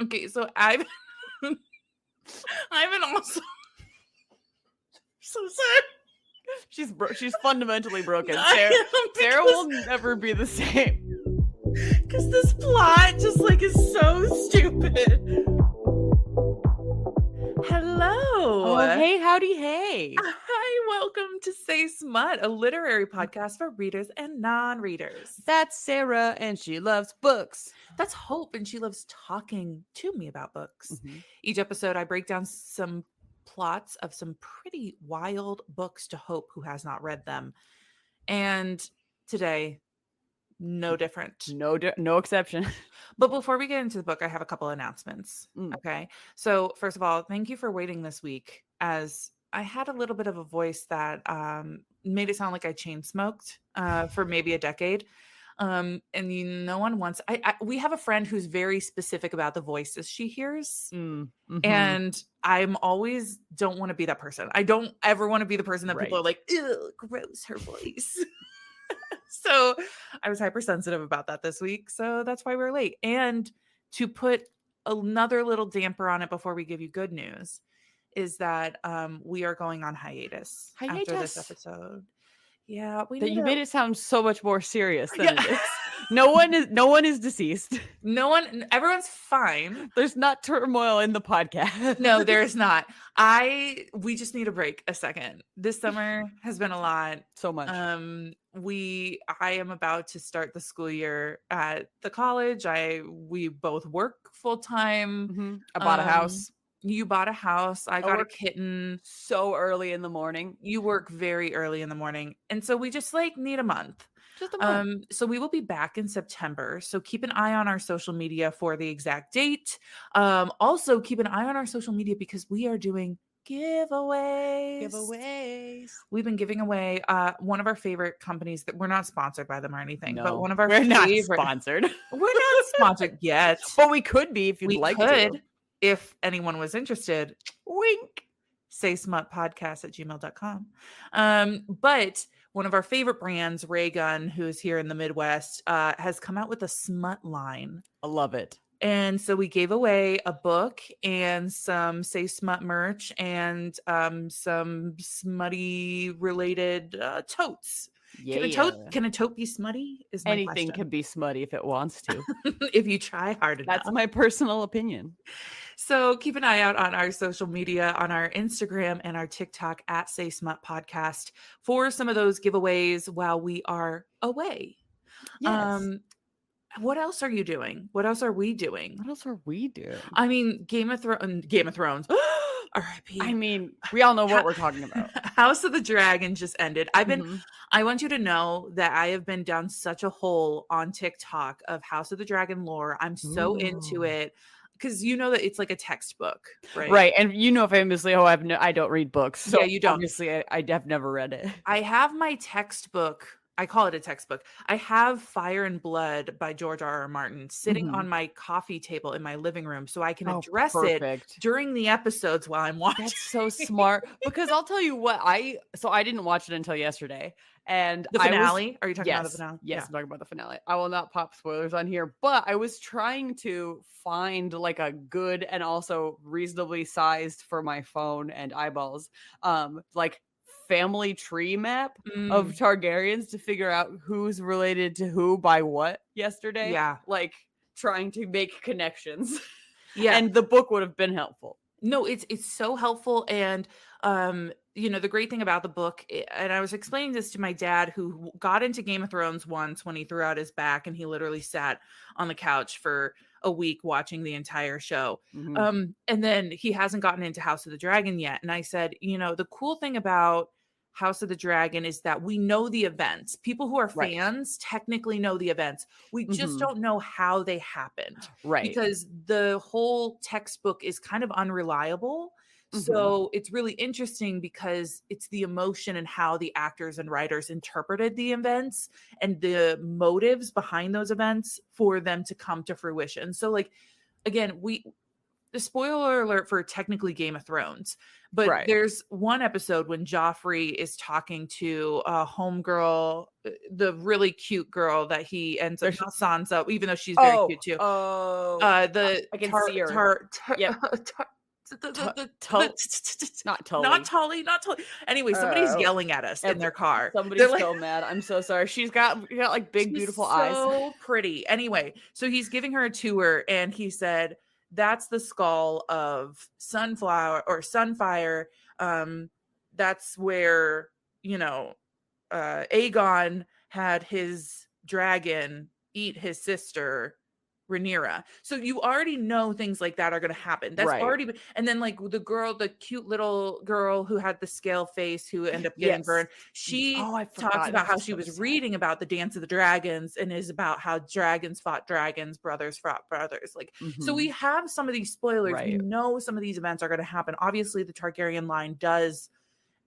Okay, so I've been also so sorry. She's fundamentally broken. I Sarah am, will never be the same. because this plot just like is so stupid. Hello. Oh, hey, howdy, hey. Hi, welcome to Say Smut, a literary podcast for readers and non-readers. That's Sarah, and she loves books. That's Hope, and she loves talking to me about books. Mm-hmm. Each episode, I break down some plots of some pretty wild books to Hope, who has not read them. And today, no different. No exception. But before we get into the book, I have a couple announcements. Okay. So, first of all, thank you for waiting this week, as I had a little bit of a voice that made it sound like I chain smoked for maybe a decade. And no one wants, we have a friend who's very specific about the voices she hears. Mm-hmm. And I'm always don't want to be that person. I don't ever want to be the person that people are like, ew, gross, her voice. So I was hypersensitive about that this week. So that's why we're late. And to put another little damper on it before we give you good news is that we are going on hiatus after this episode. Yeah, you made it sound so much more serious than it is. No one is deceased. Everyone's fine. There's not turmoil in the podcast. No, there's not. We just need a break a second. This summer has been a lot. So much. I am about to start the school year at the college. We both work full time. Mm-hmm. I bought a house. You bought a house. I got a kitten. So early in the morning. You work very early in the morning. And so we just need a month. Just a month. So we will be back in September. So keep an eye on our social media for the exact date. Also keep an eye on our social media because we are doing giveaways. We've been giving away one of our favorite companies that we're not sponsored by them or anything, but one of our We're not sponsored. We're not sponsored yet. But we could be if you'd like to. If anyone was interested. Wink. saysmutpodcast@gmail.com. But one of our favorite brands, Ray Gun, who's here in the Midwest, has come out with a smut line. I love it. And so we gave away a book and some Say Smut merch and some smutty related totes. Yeah. Can a tote be smutty? Is my Anything question. can be smutty if it wants to. If you try hard enough. That's my personal opinion. So keep an eye out on our social media, on our Instagram and our TikTok at Say Smut Podcast for some of those giveaways while we are away. Yes. What else are you doing? What else are we doing? What else are we doing? I mean, Game of Thrones. R.I.P. I mean, we all know what we're talking about. House of the Dragon just ended. I want you to know that I have been down such a hole on TikTok of House of the Dragon lore. I'm so into it. Because you know that it's like a textbook, right? Right, and you know famously, I don't read books. So yeah, you don't. Obviously, I have never read it. I have my textbook. I call it a textbook. I have Fire and Blood by George R.R. Martin sitting on my coffee table in my living room so I can address it during the episodes while I'm watching. That's so smart. Because I'll tell you what, I didn't watch it until yesterday. And the finale? Are you talking about the finale? Yes, I'm talking about the finale. I will not pop spoilers on here, but I was trying to find like a good and also reasonably sized for my phone and eyeballs, like family tree map of Targaryens to figure out who's related to who by what yesterday. Yeah. Like trying to make connections. Yeah. And the book would have been helpful. No, it's so helpful. And, the great thing about the book, and I was explaining this to my dad who got into Game of Thrones once when he threw out his back and he literally sat on the couch for a week watching the entire show. And then he hasn't gotten into House of the Dragon yet. And I said, the cool thing about House of the Dragon is that we know the events. People who are fans technically know the events. We just don't know how they happened. Right. Because the whole textbook is kind of unreliable. So it's really interesting because it's the emotion and how the actors and writers interpreted the events and the motives behind those events for them to come to fruition. So again, the spoiler alert for technically Game of Thrones, but Right. there's one episode when Joffrey is talking to a homegirl, the really cute girl that he ends up, There's not Sansa, even though she's very oh, cute too. oh, The I can see her. Yep. Tu Tul not not Tully. Tully, not Tully. Anyway, somebody's Oh, yelling at us in every their car. They're somebody's like, so mad. I'm so sorry. She got, like, big, she's beautiful eyes. so pretty. Anyway, so he's giving her a tour and he said, that's the skull of Sunflower or Sunfire. Um, that's where, you know, Aegon had his dragon eat his sister Rhaenyra. So you already know things like that are going to happen. That's Right. already been, and then like the girl, the cute little girl who had the scale face who ended up getting Yes. burned, she Oh, I talks forgot. about That's how she so was sad. reading about the Dance of the Dragons and is about how dragons fought dragons, brothers fought brothers. Like, so we Mhm. have some of these spoilers. We Right. know some of these events are going to happen. Obviously, the Targaryen line does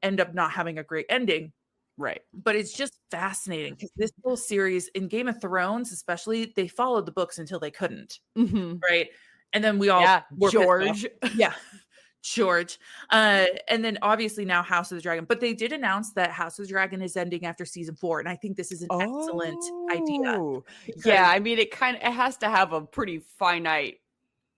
end up not having a great ending, Right. but it's just fascinating because this whole series in Game of Thrones, especially, they followed the books until they couldn't, Mhm. right? And then we all Yeah, were pissed off. George. Yeah, George. And then obviously now House of the Dragon. But they did announce that House of the Dragon is ending after season 4. And I think this is an excellent idea Oh. Yeah, because I mean, it has to have a pretty finite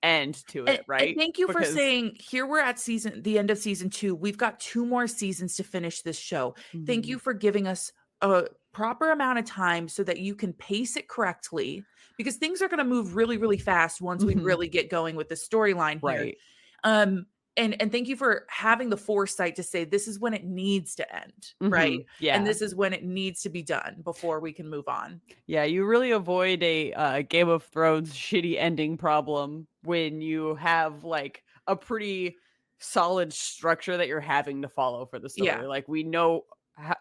end to it, and right? thank you for Because saying here we're at the end of season 2. We've got 2 more seasons to finish this show. Thank you Mhm. for giving us a proper amount of time so that you can pace it correctly because things are going to move really, really fast once we Mhm. really get going with the storyline here. Right. Um, and thank you for having the foresight to say this is when it needs to end, right? Mhm. And Yeah. this is when it needs to be done before we can move on. Yeah, you really avoid a, Game of Thrones shitty ending problem when you have, like, a pretty solid structure that you're having to follow for the Yeah. story. Like, we know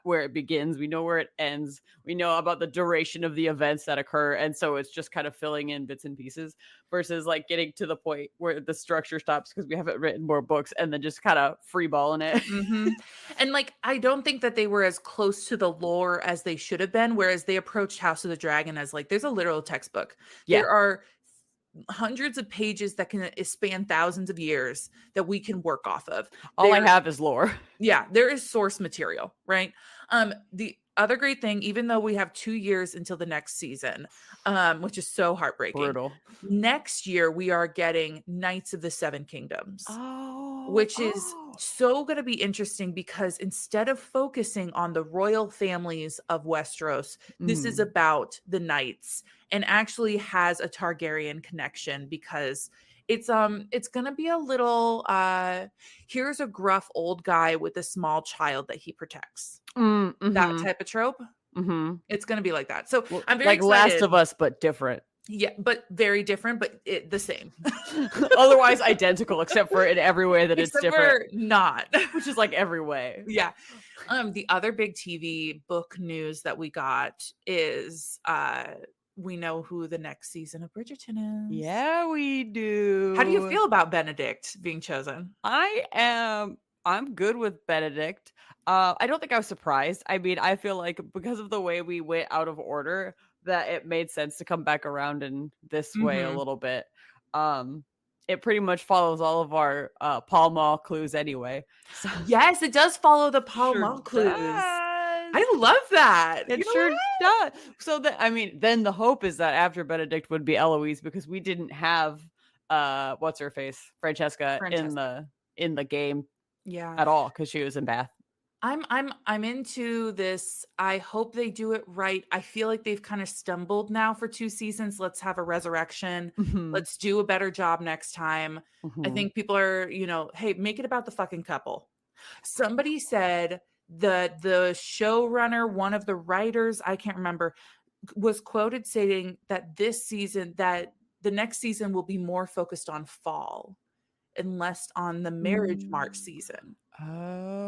where it begins, we know where it ends, we know about the duration of the events that occur, and so it's just kind of filling in bits and pieces versus, like, getting to the point where the structure stops because we haven't written more books and then just kinda freeballing it. Mhm. And, like, I don't think that they were as close to the lore as they should have been, whereas they approached House of the Dragon as, like, there's a literal textbook. Yeah. There are hundreds of pages that can span thousands of years that we can work off of. All I There have is lore. Yeah, there is source material, right? The other great thing, even though we have 2 years until the next season, which is so heartbreaking, Brutal. next year we are getting Knights of the Seven Kingdoms, Oh, which is oh. so going to be interesting because instead of focusing on the royal families of Westeros, this is Mhm. about the knights and actually has a Targaryen connection because it's going to be a little here's a gruff old guy with a small child that he protects. That Mhm. type of trope. Mhm. It's going to be like that. So Well, I'm very like Last excited. of Us, but different. Yeah, but very different, but the same. Otherwise identical, except for in every way that it's Except different, for not. which is like every way. Yeah. The other big TV book news that we got is we know who the next season of Bridgerton is. Yeah, we How do you do. feel about Benedict being chosen? I'm good with Benedict. I don't think I was surprised. I mean, I feel like because of the way we went out of order, that it made sense to come back around in this way a Mhm. little bit. Um, it pretty much follows all of our Pall Mall clues anyway. So Yes, it does follow the Pall sure Mall clues. does. I love that. You It know what? sure does. So that I mean, then the hope is that after Benedict would be Eloise because we didn't have what's her face? Francesca Francesca. in the game Yeah. at all because she was in Bath. I'm into this. I hope they do it right. I feel like they've kind of stumbled now for 2 seasons. Let's have a resurrection. Mhm. Let's do a better job next time. I Mhm. think people are, hey, make it about the fucking couple. Somebody said the showrunner, one of the writers, I can't remember, was quoted saying that that the next season will be more focused on fall and less on the marriage march Mm. season.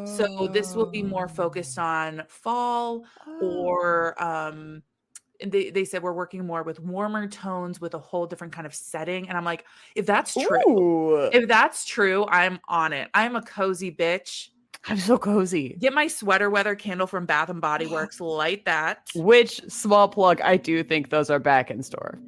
So this will be more focused Oh. on fall Oh. or and they said we're working more with warmer tones with a whole different kind of setting. And I'm like, Ooh. if that's true, I'm on it. I'm a cozy bitch. I'm so cozy. Get my sweater weather candle from Bath and Body Works, light that. Which small plug, I do think those are back in store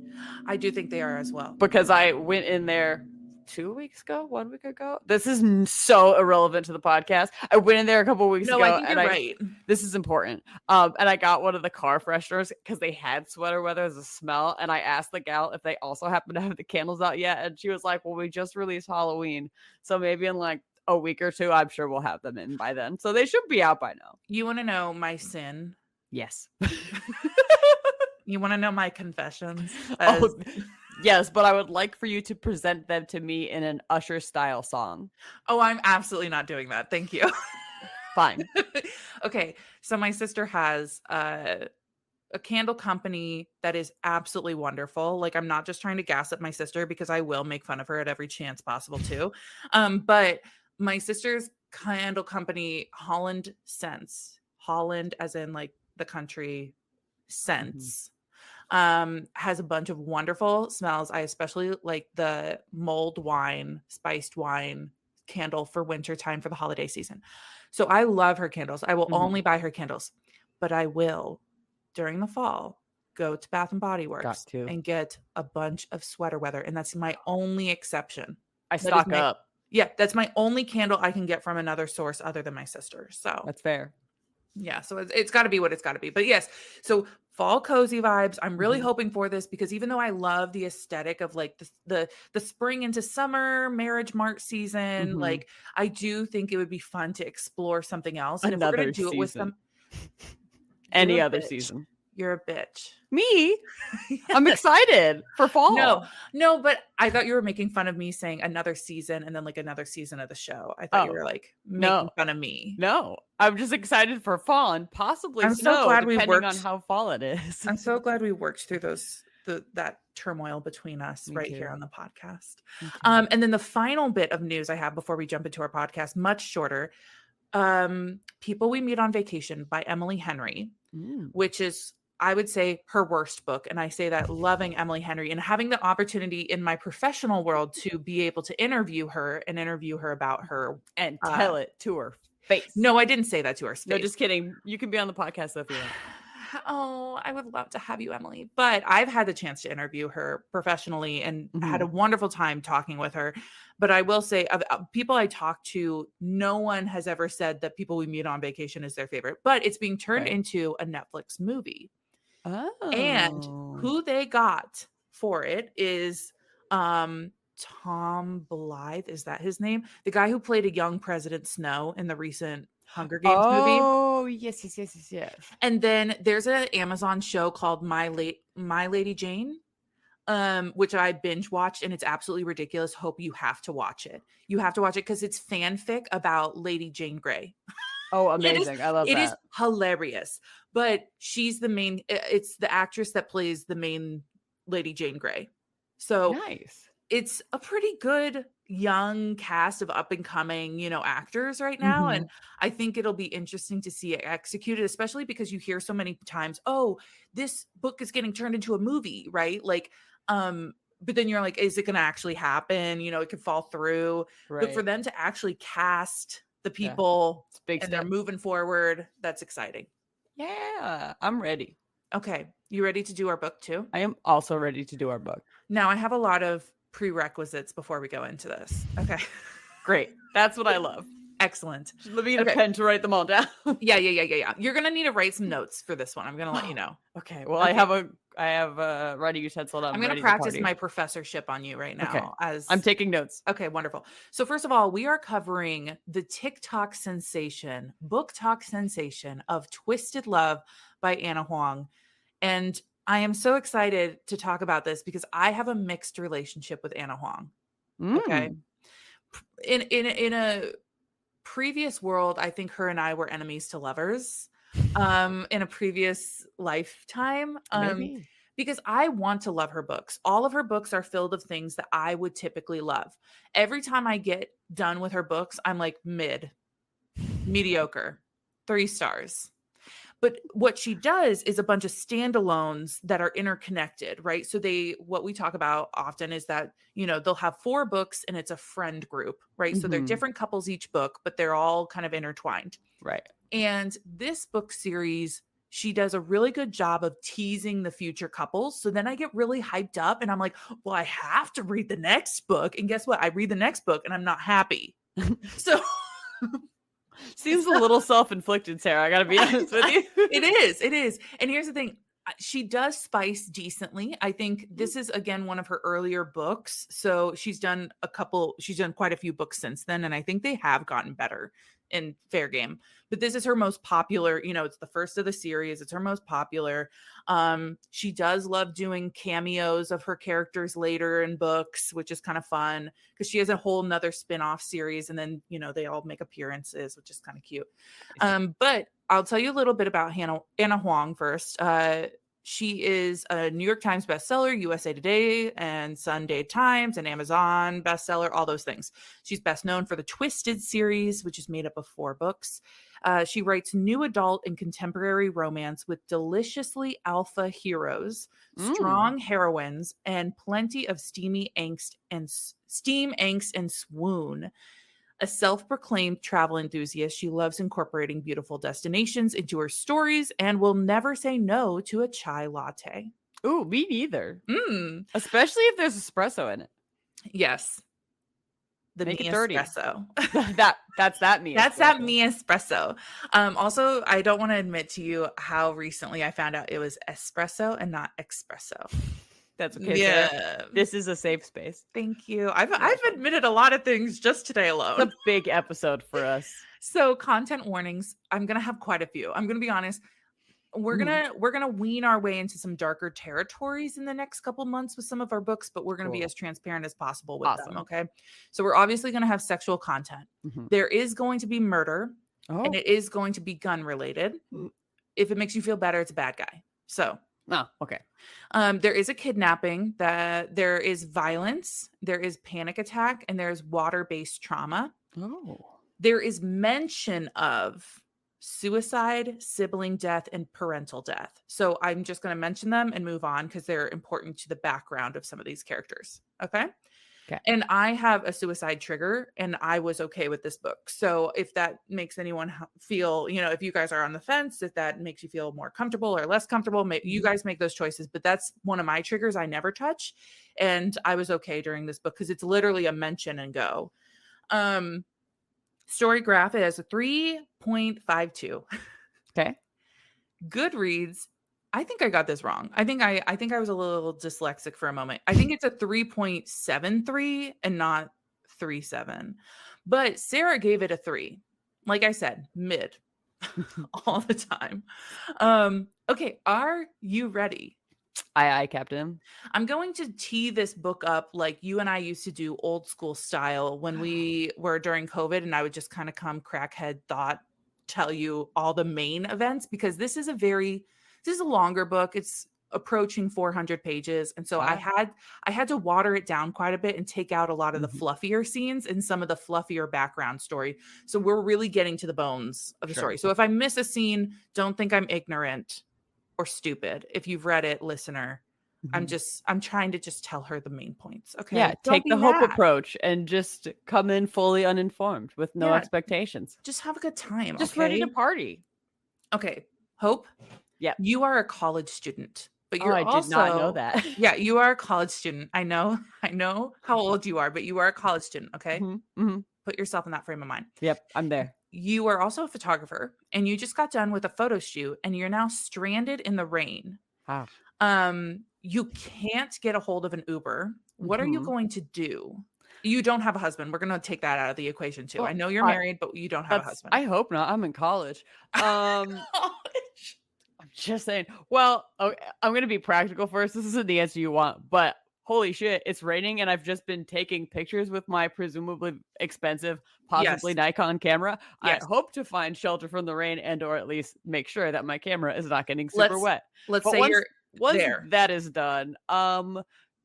I do think they are as well. because I went in there 2 weeks ago, 1 week ago. This is so irrelevant to the podcast. I went in there a couple of weeks No, I ago, think and you're right. this is important. And I got one of the car fresheners because they had sweater weather as a smell. And I asked the gal if they also happen to have the candles out yet, and she was like, "Well, we just released Halloween, so maybe in like a week or two, I'm sure we'll have them in by then. So they should be out by now." You want to know my sin? Yes. You want to know my confessions? Oh, yes, but I would like for you to present them to me in an Usher style song. Oh, I'm absolutely not doing that. Thank you. Fine. Okay, so my sister has a candle company that is absolutely wonderful. Like, I'm not just trying to gas up my sister because I will make fun of her at every chance possible too. But my sister's candle company, Holland Scents, Holland as in like the country, Scents, has a bunch of wonderful smells. I especially like the mulled wine, spiced wine candle for winter time for the holiday season. So I love her candles. I will only buy her candles, but I will during the fall go to Bath and Body Got Works to. and get a bunch of sweater weather, and that's my only exception. I That is stock my up. Yeah, that's my only candle I can get from another source other than my sister. So That's fair. yeah, so it's got to be what it's got to be. But yes, so fall cozy vibes. I'm really hoping for this because even though I love the aesthetic of like the spring into summer marriage mark season, like I do think it would be fun to explore something else. And if we're gonna Another do it with season. you're Any a other bitch. season. You're a bitch. Me? I'm excited for fall. No, but I thought you were making fun of me saying another season and then like another season of the show. I thought you were like making fun of me. No, I'm just excited for fall and possibly I'm so snow, glad we depending on worked. how fall it is. I'm so glad we worked through that turmoil between us Me right too. here on the podcast. Me too. And then the final bit of news I have before we jump into our podcast, much shorter. People We Meet on Vacation by Emily Henry, which is, I would say, her worst book. And I say that loving Emily Henry and having the opportunity in my professional world to be able to interview her about her. And tell it to her face. No, I didn't say that to her face. No, just kidding. You can be on the podcast if you want. Oh, I would love to have you, Emily. But I've had the chance to interview her professionally and had a wonderful time talking with her. But I will say, of people I talked to, no one has ever said that People We Meet on Vacation is their favorite. But it's being turned into a Netflix movie. Oh. And who they got for it is Tom Blythe. Is that his name? The guy who played a young President Snow in the recent Hunger Games movie. Oh, yes. And then there's an Amazon show called My Lady Jane, which I binge watched, and it's absolutely ridiculous. Hope you have to watch it. You have to watch it because it's fanfic about Lady Jane Grey. Oh, amazing. I love that. It is hilarious. But she's it's the actress that plays the main Lady Jane Grey. So nice. It's a pretty good young cast of up and coming, actors right now. And I think it'll be interesting to see it executed, especially because you hear so many times, oh, this book is getting turned into a movie, right? Like, but then you're like, is it going to actually happen? It could fall through. Right. But for them to actually cast the people and they're moving forward, that's exciting. Yeah, I'm ready. Okay. You ready to do our book too? I am also ready to do our book. Now I have a lot of prerequisites before we go into this. Okay. Great. That's what I love. Excellent. Let me get a pen to write them all down. Yeah. You're going to need to write some notes for this one. I'm going to let you know. Okay. Well, I have a writing utensil. I'm going to practice my professorship on you right now. Okay. As I'm taking notes. Okay, wonderful. So first of all, we are covering the TikTok sensation, book talk sensation of Twisted Love by Anna Huang. And I am so excited to talk about this because I have a mixed relationship with Anna Huang. Okay. In a previous world, I think her and I were enemies to lovers. In a previous lifetime. Maybe. Because I want to love her books. All of her books are filled of things that I would typically love. Every time I get done with her books, I'm like mediocre, 3 stars. But what she does is a bunch of standalones that are interconnected, right? So what we talk about often is that, they'll have 4 books and it's a friend group, right? So they're different couples each book, but they're all kind of intertwined. Right. And this book series she does a really good job of teasing the future couples. So then I get really hyped up and I'm like, well, I have to read the next book. And guess what? I read the next book and I'm not happy. So Seems a little self-inflicted, Sarah. I gotta be honest with you. it is. It is. And here's the thing. She does spice decently. I think this is again one of her earlier books. So she's done quite a few books since then. And I think they have gotten better in fair game. But this is her most popular, it's the first of the series. It's her most popular. She does love doing cameos of her characters later in books, which is kind of fun because she has a whole nother spin-off series, and then they all make appearances, which is kind of cute. But I'll tell you a little bit about Anna Huang first. She is a New York Times bestseller, USA Today and Sunday Times and Amazon bestseller, all those things. She's best known for the Twisted series, which is made up of 4 books. She writes new adult and contemporary romance with deliciously alpha heroes, strong heroines, and plenty of steam, angst, and swoon. A self-proclaimed travel enthusiast, she loves incorporating beautiful destinations into her stories and will never say no to a chai latte. Ooh, me neither. Mm. Especially if there's espresso in it. Yes. The Make me it dirty. espresso. That's that me. That's that me espresso. Also, I don't want to admit to you how recently I found out it was espresso and not espresso. That's okay. Yeah. Sarah. This is a safe space. Thank you. I've admitted a lot of things just today alone. It's a big episode for us. So content warnings, I'm gonna have quite a few. I'm gonna be honest. We're gonna wean our way into some darker territories in the next couple months with some of our books, but we're gonna be as transparent as possible with them. Okay. So we're obviously gonna have sexual content. There is going to be murder, and it is going to be gun related. If it makes you feel better, it's a bad guy. So okay. There is a kidnapping, that there is violence, there is panic attack, and there's water-based trauma. There is mention of suicide, sibling death, and parental death. So I'm just going to mention them and move on because they're important to the background of some of these characters. Okay. And I have a suicide trigger, and I was okay with this book. So if that makes anyone feel, if you guys are on the fence, if that makes you feel more comfortable or less comfortable, you guys make those choices. But that's one of my triggers I never touch. And I was okay during this book because it's literally a mention and go. Story graph is a 3.52. Okay. Goodreads, I think I got this wrong. I think I was a little dyslexic for a moment. I think it's a 3.73 and not 3.7. But Sarah gave it a 3. Like I said, mid all the time. Okay, are you ready? Aye, Captain. I'm going to tee this book up like you and I used to do old school style when we were during COVID, and I would just kind of come crackhead thought, tell you all the main events, because this is a longer book. It's approaching 400 pages. And so I had to water it down quite a bit and take out a lot of the fluffier scenes and some of the fluffier background story. So we're really getting to the bones of the story. So if I miss a scene, don't think I'm ignorant or stupid. If you've read it, listener, I'm trying to just tell her the main points. Okay. Yeah. Take the hope approach and just come in fully uninformed with no expectations. Just have a good time. Just ready to party. Okay. Hope. Yeah. You are a college student, but you're I did not know that. Yeah, you are a college student. I know how old you are, but you are a college student. Okay. Put yourself in that frame of mind. Yep. I'm there. You are also a photographer, and you just got done with a photo shoot, and you're now stranded in the rain. Wow. You can't get a hold of an Uber. What are you going to do? You don't have a husband. We're going to take that out of the equation too. I know you're married, but you don't have a husband. I hope not. I'm in college. I'm just saying. Well, okay, I'm going to be practical first. This isn't the answer you want, but holy shit, it's raining, and I've just been taking pictures with my presumably expensive, possibly Nikon camera. I hope to find shelter from the rain and or at least make sure that my camera is not getting super wet. Let's say once there. That is done.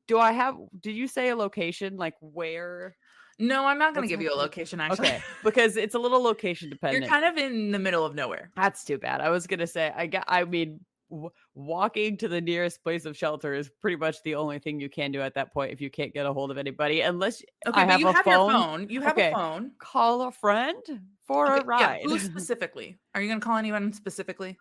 Did you say a location, like where? No, I'm not going to give you a location, actually. Okay, because it's a little location dependent. You're kind of in the middle of nowhere. That's too bad. I was going to say, walking to the nearest place of shelter is pretty much the only thing you can do at that point if you can't get a hold of anybody, unless I have you a have phone. Your phone. You have a phone. Call a friend for a ride. Yeah. Who specifically? Are you going to call anyone specifically?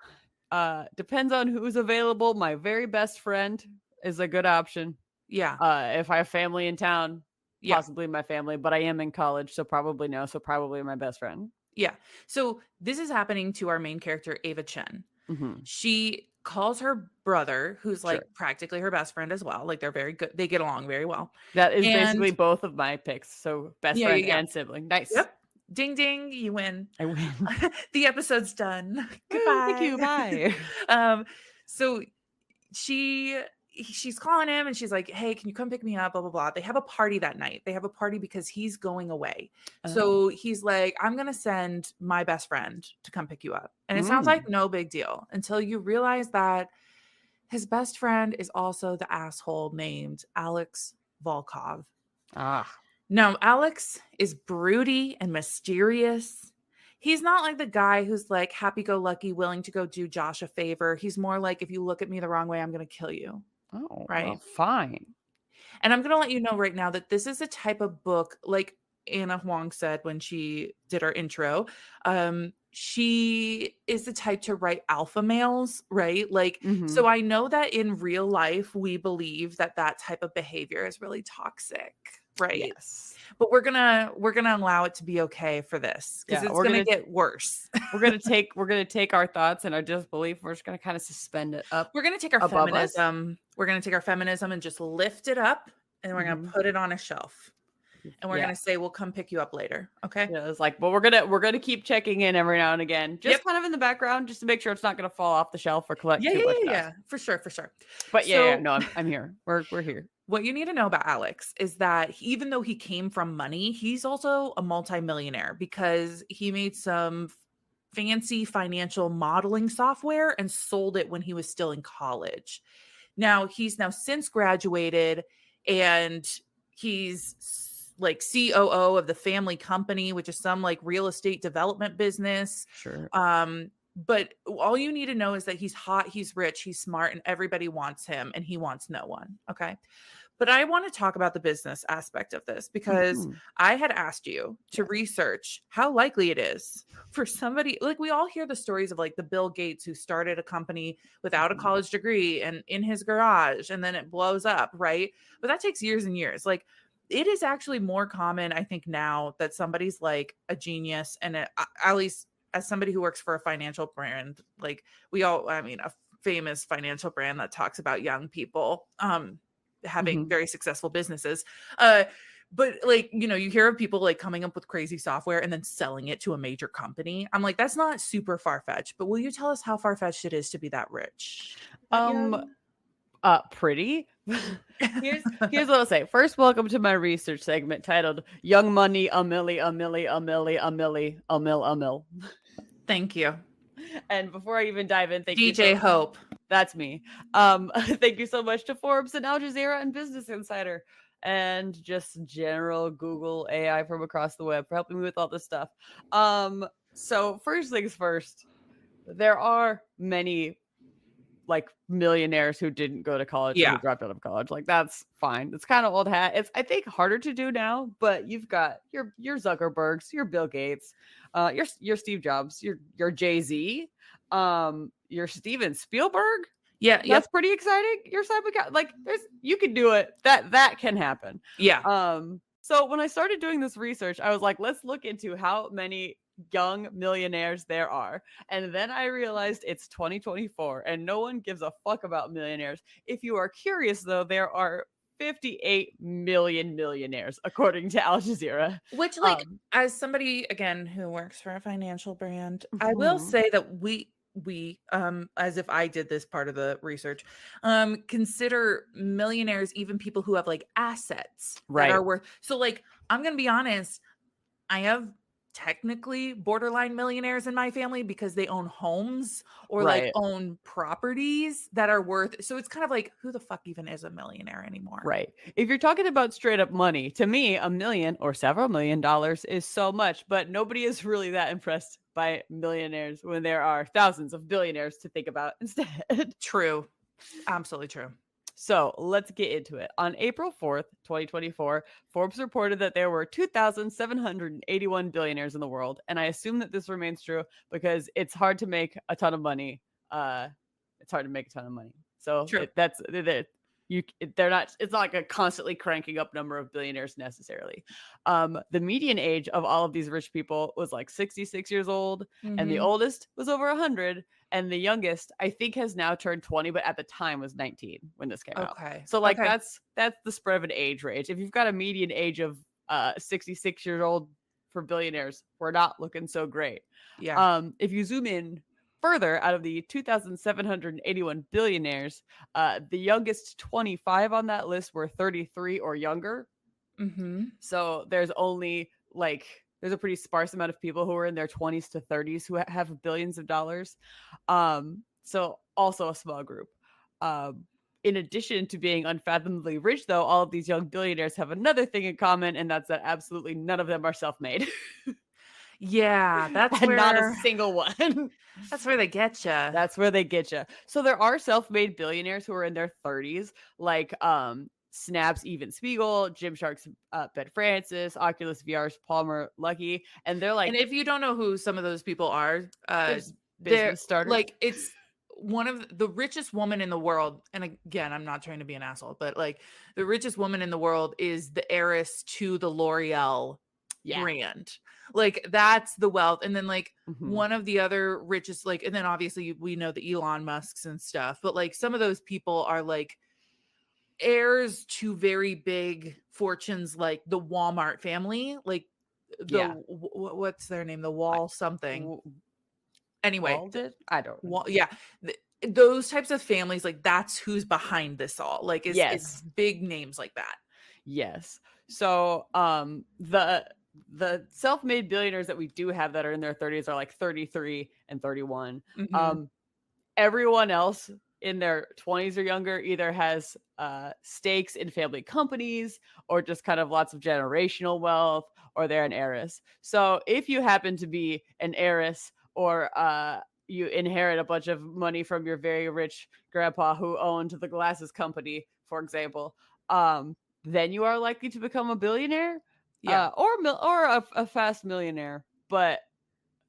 Depends on who's available. My very best friend is a good option. Yeah. If I have family in town, Yeah. possibly my family, but I am in college, so probably no. So probably my best friend. Yeah. So this is happening to our main character, Ava Chen. Hmm. She calls her brother, who's Sure. like practically her best friend as well. Like they're very good. They get along very well. That is And basically both of my picks. So best yeah, yeah, friend yeah. and sibling. Nice. Yep. Ding ding, you win. I win. The episode's done. Woo, thank Goodbye. you. Bye. um, so she she's calling him and she's like, "Hey, can you come pick me up?" Blah blah blah. They have a party that night. They have a party because he's going away. Oh. So he's like, "I'm gonna send my best friend to come pick you up." And it sounds like Mm. no big deal until you realize that his best friend is also the asshole named Alex Volkov. Ah. No, Alex is broody and mysterious. He's not like the guy who's like happy go lucky, willing to go do Josh a favor. He's more like, if you look at me the wrong way, I'm going to kill you. Oh, well, Right. fine. And I'm going to let you know right now that this is a type of book, like Anna Huang said when she did our intro. She is the type to write alpha males, right? Like, Hmm. so I know that in real life, we believe that that type of behavior is really toxic, right? Yes. But we're gonna allow it to be okay for this because Yeah, it's gonna get worse. we're gonna take our thoughts and our disbelief. We're just gonna kind of suspend it up We're gonna take our above us. feminism. We're gonna take our feminism and just lift it up, and we're gonna Hmm. put it on a shelf, and we're Yeah. gonna say, "We'll come pick you up later." Okay? Yeah, it's like, but we're gonna keep checking in every now and again, Yep. just kind of in the background, just to make sure it's not gonna fall off the shelf or collect Yeah, too yeah, much yeah, dust. yeah. For sure, for sure. But yeah, So no, I'm here. We're here. what you need to know about Alex is that even though he came from money, he's also a multimillionaire because he made some fancy financial modeling software and sold it when he was still in college. Now, he's now since graduated and like COO of the family company, which is some like real estate development business. Sure. But all you need to know is that he's hot, he's rich, he's smart, and everybody wants him, and he wants no one. Okay. But I want to talk about the business aspect of this because Mhm. I had asked you to Yes. research how likely it is for somebody like we all hear the stories of like the Bill Gates who started a company without a Mhm. college degree and in his garage and then it blows up, right? But that takes years and years. Like it is actually more common, I think, now that somebody's like a genius and at least as somebody who works for a financial brand, like I mean, a famous financial brand that talks about young people. Having Mhm. very successful businesses. Uh, but like, you hear of people like coming up with crazy software and then selling it to a major company. I'm like, that's not super far-fetched, but will you tell us how far-fetched it is to be that rich? That Um, young? pretty. Here's what I'll say. First, welcome to my research segment titled "Young Money, a Milli, a Milli, a Milli, a Milli, a Mill, a Mill." Thank you. And before I even dive in, thank you DJ so Hope. that's me. Thank you so much to Forbes and Al Jazeera and Business Insider and just general Google AI from across the web for helping me with all this stuff. So first things first, there are many like millionaires who didn't go to college or who Yeah. dropped out of college. Like that's fine. It's kind of old hat. It's I think harder to do now, but you've got your Zuckerbergs, your Bill Gates, your Steve Jobs, your Jay-Z, your Steven Spielberg. Yeah. Yep. That's pretty exciting. Your Simon like there's you can do it. That can happen. Yeah. So when I started doing this research, I was like, let's look into how many young millionaires there are. And then I realized it's 2024 and no one gives a fuck about millionaires. If you are curious, though, there are 58 million millionaires, according to Al Jazeera. Which, like, Um, as somebody again who works for a financial brand, I will mhm. say that we as if I did this part of the research, consider millionaires even people who have like assets that Right, are worth. So, like, I'm gonna be honest, I have technically borderline millionaires in my family because they own homes or like right, own properties that are worth. So it's kind of like, who the fuck even is a millionaire anymore? right. If you're talking about straight up money, to me, a million or several $1,000,000 is so much, but nobody is really that impressed by millionaires when there are thousands of billionaires to think about instead. True, absolutely true. So let's get into it. On April 4th, 2024, Forbes reported that there were 2,781 billionaires in the world. And I assume that this remains true because it's hard to make a ton of money it's hard to make a ton of money. So True. they're not, it's not like a constantly cranking up number of billionaires necessarily. The median age of all of these rich people was like 66 years old, and the Mhm. oldest was over 100, and the youngest I think has now turned 20, but at the time was 19 when this came out. Okay. So like Okay. that's the spread of an age range. If you've got a median age of 66 years old for billionaires, we're not looking so great. Yeah. If you zoom in further, out of the 2,781 billionaires, the youngest 25 on that list were 33 or younger. Mhm. So there's a pretty sparse amount of people who are in their 20s to 30s who have billions of dollars. So also a small group. In addition to being unfathomably rich, though, all of these young billionaires have another thing in common, and that's that absolutely none of them are self-made. Yeah, And not a single one. that's where they get you. That's where they get you. So there are self-made billionaires who are in their 30s, like Snap's Even Spiegel, Gymshark's Ben Francis, Oculus VR's Palmer Luckey, and they're And like, if you don't know who some of those people are, there's they're business starters. like it's one of the richest woman in the world. And again, I'm not trying to be an asshole, but like the richest woman in the world is the heiress to the L'Oreal Yeah. brand. Like that's the wealth. And then like Mhm. one of the other richest, like, and then obviously we know the Elon Musks and stuff, but like some of those people are like heirs to very big fortunes, like the Walmart family, like Yeah. what's their name? The I, Wall something. w- Anyway, Walded? I don't Wall, remember. yeah, those types of families, like that's who's behind this all. Like it's Yes. big names like that. Yes. So the self-made billionaires that we do have that are in their 30s are like 33 and 31. Mhm. Um Everyone else in their 20s or younger either has stakes in family companies or just kind of lots of generational wealth, or they're an heiress. So if you happen to be an heiress, or you inherit a bunch of money from your very rich grandpa who owned the glasses company, for example, then you are likely to become a billionaire, Yeah. or a fast millionaire. But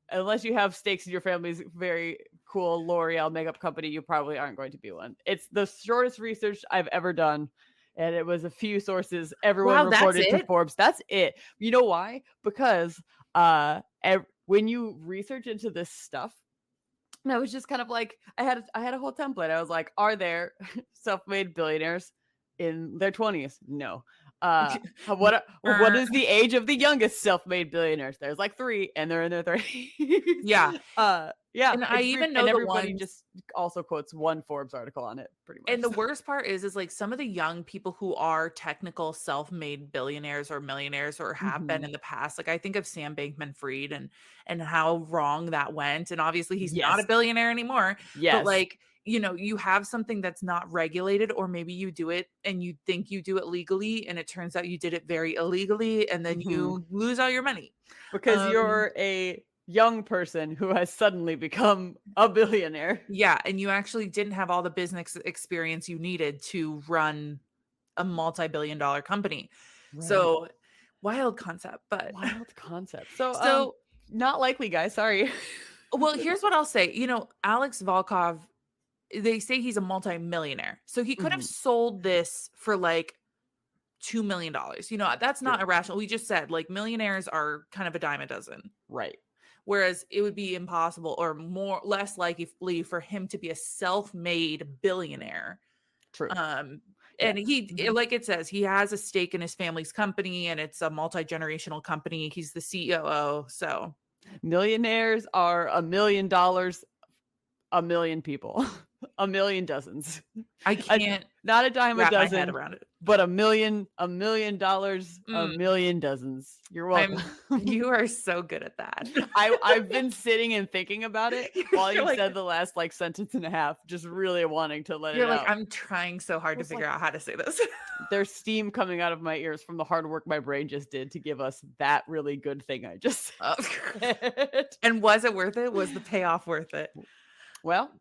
unless you have stakes in your family's very cool L'Oreal makeup company, you probably aren't going to be one. It's the shortest research I've ever done. And it was a few sources. Everyone Wow, that's reported to it? Forbes. That's it. You know why? Because when you research into this stuff, and I was just kind of like, I had a whole template. I was like, are there self-made billionaires in their 20s? No. What Er, is the age of the youngest self-made billionaires? There's like 3, and they're in their 30s. yeah. Yeah, And I it's even and know the everybody ones. just also quotes one Forbes article on it, pretty much. And the worst part is like some of the young people who are technical self-made billionaires or millionaires or have been Mhm. in the past. Like I think of Sam Bankman-Fried and how wrong that went. And obviously he's not a Yes. billionaire anymore, but Yes. like, you know, you have something that's not regulated, or maybe you do it and you think you do it legally and it turns out you did it very illegally and then Mhm. you lose all your money. Because Um you're a young person who has suddenly become a billionaire. yeah, and you actually didn't have all the business experience you needed to run a multi-billion dollar company. Right. So, wild concept, but Wild concept. So, so not likely, guys. Sorry. well, here's what I'll say. You know, Alex Volkov, they say he's a multi-millionaire. So he could have Mhm. sold this for like $2 million. You know, that's not True. irrational. We just said like millionaires are kind of a dime a dozen. Right. Whereas it would be impossible or more less likely for him to be a self-made billionaire. True. Um, Yeah. and he, Mhm. like it says, he has a stake in his family's company and it's a multi-generational company. He's the COO. So Millionaires are $1 million, a million people, a million dozens. I A can't Not a dime a wrap my head dozen, around it. but $1 million, a Mm, million dozens. You're welcome. you are so good at that. I've been sitting and thinking about it while You're you've like, said the last like sentence and a half, just really wanting to let it you're like, out. I'm trying so I hard to was figure like, out how to say this. there's steam coming out of my ears from the hard work my brain just did to give us that really good thing I just Uh, said. and was it worth it? Was the payoff worth it? Well,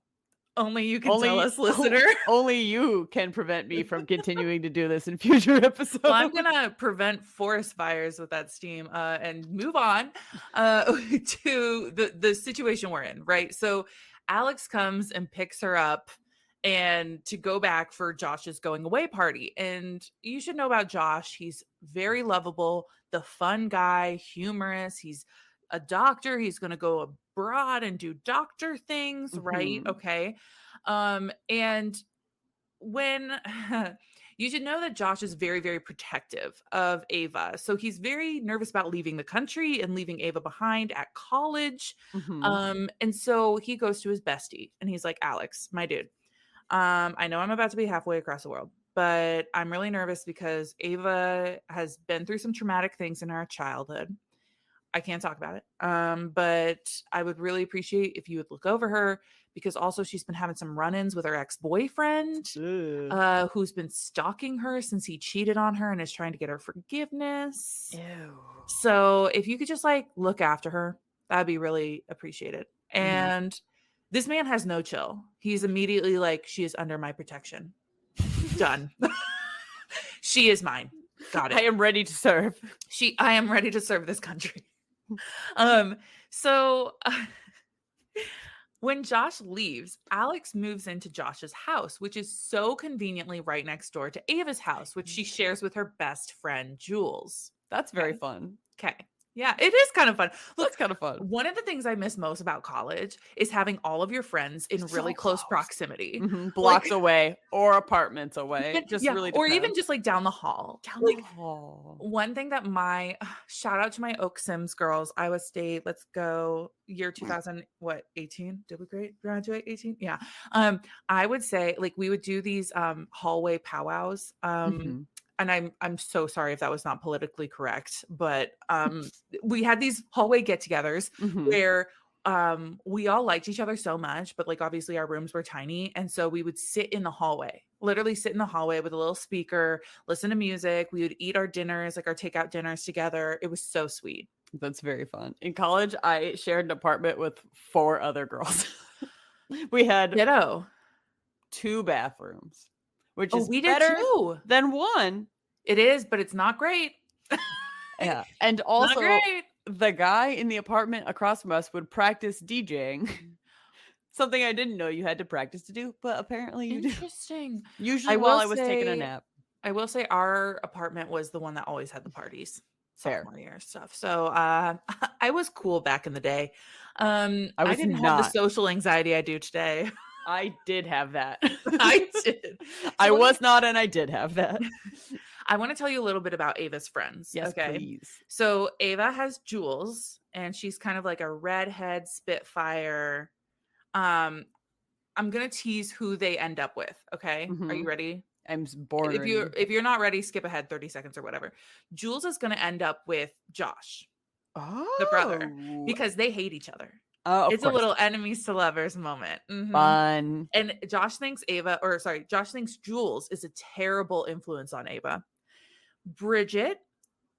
Only you can tell only us, listener. only you can prevent me from continuing to do this in future Well, I'm episodes. gonna prevent forest fires with that steam, and move on to the situation we're in, right? So Alex comes and picks her up and to go back for Josh's going away party. And you should know about Josh. He's very lovable, the fun guy, humorous. He's a doctor. He's going to go abroad and do doctor things, right? Mhm. Okay. And when you should know that Josh is very, very protective of Ava. So he's very nervous about leaving the country and leaving Ava behind at college. Mhm. And so he goes to his bestie and he's like, Alex, my dude, I know I'm about to be halfway across the world, but I'm really nervous because Ava has been through some traumatic things in her childhood. I can't talk about it. But I would really appreciate if you would look over her because also she's been having some run-ins with her ex-boyfriend, Ugh. who's been stalking her since he cheated on her and is trying to get her forgiveness. Ew. So if you could just like look after her, that'd be really appreciated. Mhm. And this man has no chill. He's immediately like, she is under my protection. Done. She is mine. Got I it. am ready to serve. I am ready to serve this country. Um, so when Josh leaves, Alex moves into Josh's house, which is so conveniently right next door to Ava's house, which she shares with her best friend, Jules. That's very Okay. fun. Okay. Yeah, it is kind of fun. Look, That's kind of fun. one of the things I miss most about college is having all of your friends in So really close close. proximity. Mhm. Like, Blocks away or apartments away. Just yeah, really or even depends. just like down the hall. Down the Like, hall. one thing that my shout out to my Oak Sims girls, Iowa State, let's go year 2000, what, 18? Did we graduate 18? Yeah. I would say like we would do these hallway powwows. Mhm. And I'm so sorry if that was not politically correct, but we had these hallway get-togethers Mhm. where we all liked each other so much, but like obviously our rooms were tiny. And so we would sit in the hallway, literally sit in the hallway with a little speaker, listen to music. We would eat our dinners, like our takeout dinners together. It was so sweet. That's very fun. In college, I shared an apartment with 4 other girls. We had Ditto. 2 bathrooms, which Oh, is we did better too. than 1. It is, but it's not great. Yeah, and Not also, great. the guy in the apartment across from us would practice DJing, something I didn't know you had to practice to do, but apparently you do. Interesting. Usually I while will I was taking a say nap. I will say our apartment was the one that always had the parties, Fair. sophomore year stuff. So I was cool back in the day. I I was didn't have the not. social anxiety I do today. I did have that. I did. I So was not, and I did have that. I want to tell you a little bit about Ava's friends. Yes, Okay. please. So Ava has Jules, and she's kind of like a redhead spitfire. Um, I'm gonna tease who they end up with. Okay. Are you Mhm. ready? Born ready. If you're not ready, skip ahead 30 seconds or whatever. Jules is gonna end up with Josh, the brother, Oh. because they hate each other. Of It's a course. little enemies to lovers moment. Fun. And Josh thinks Jules is a terrible influence on Ava. Bridget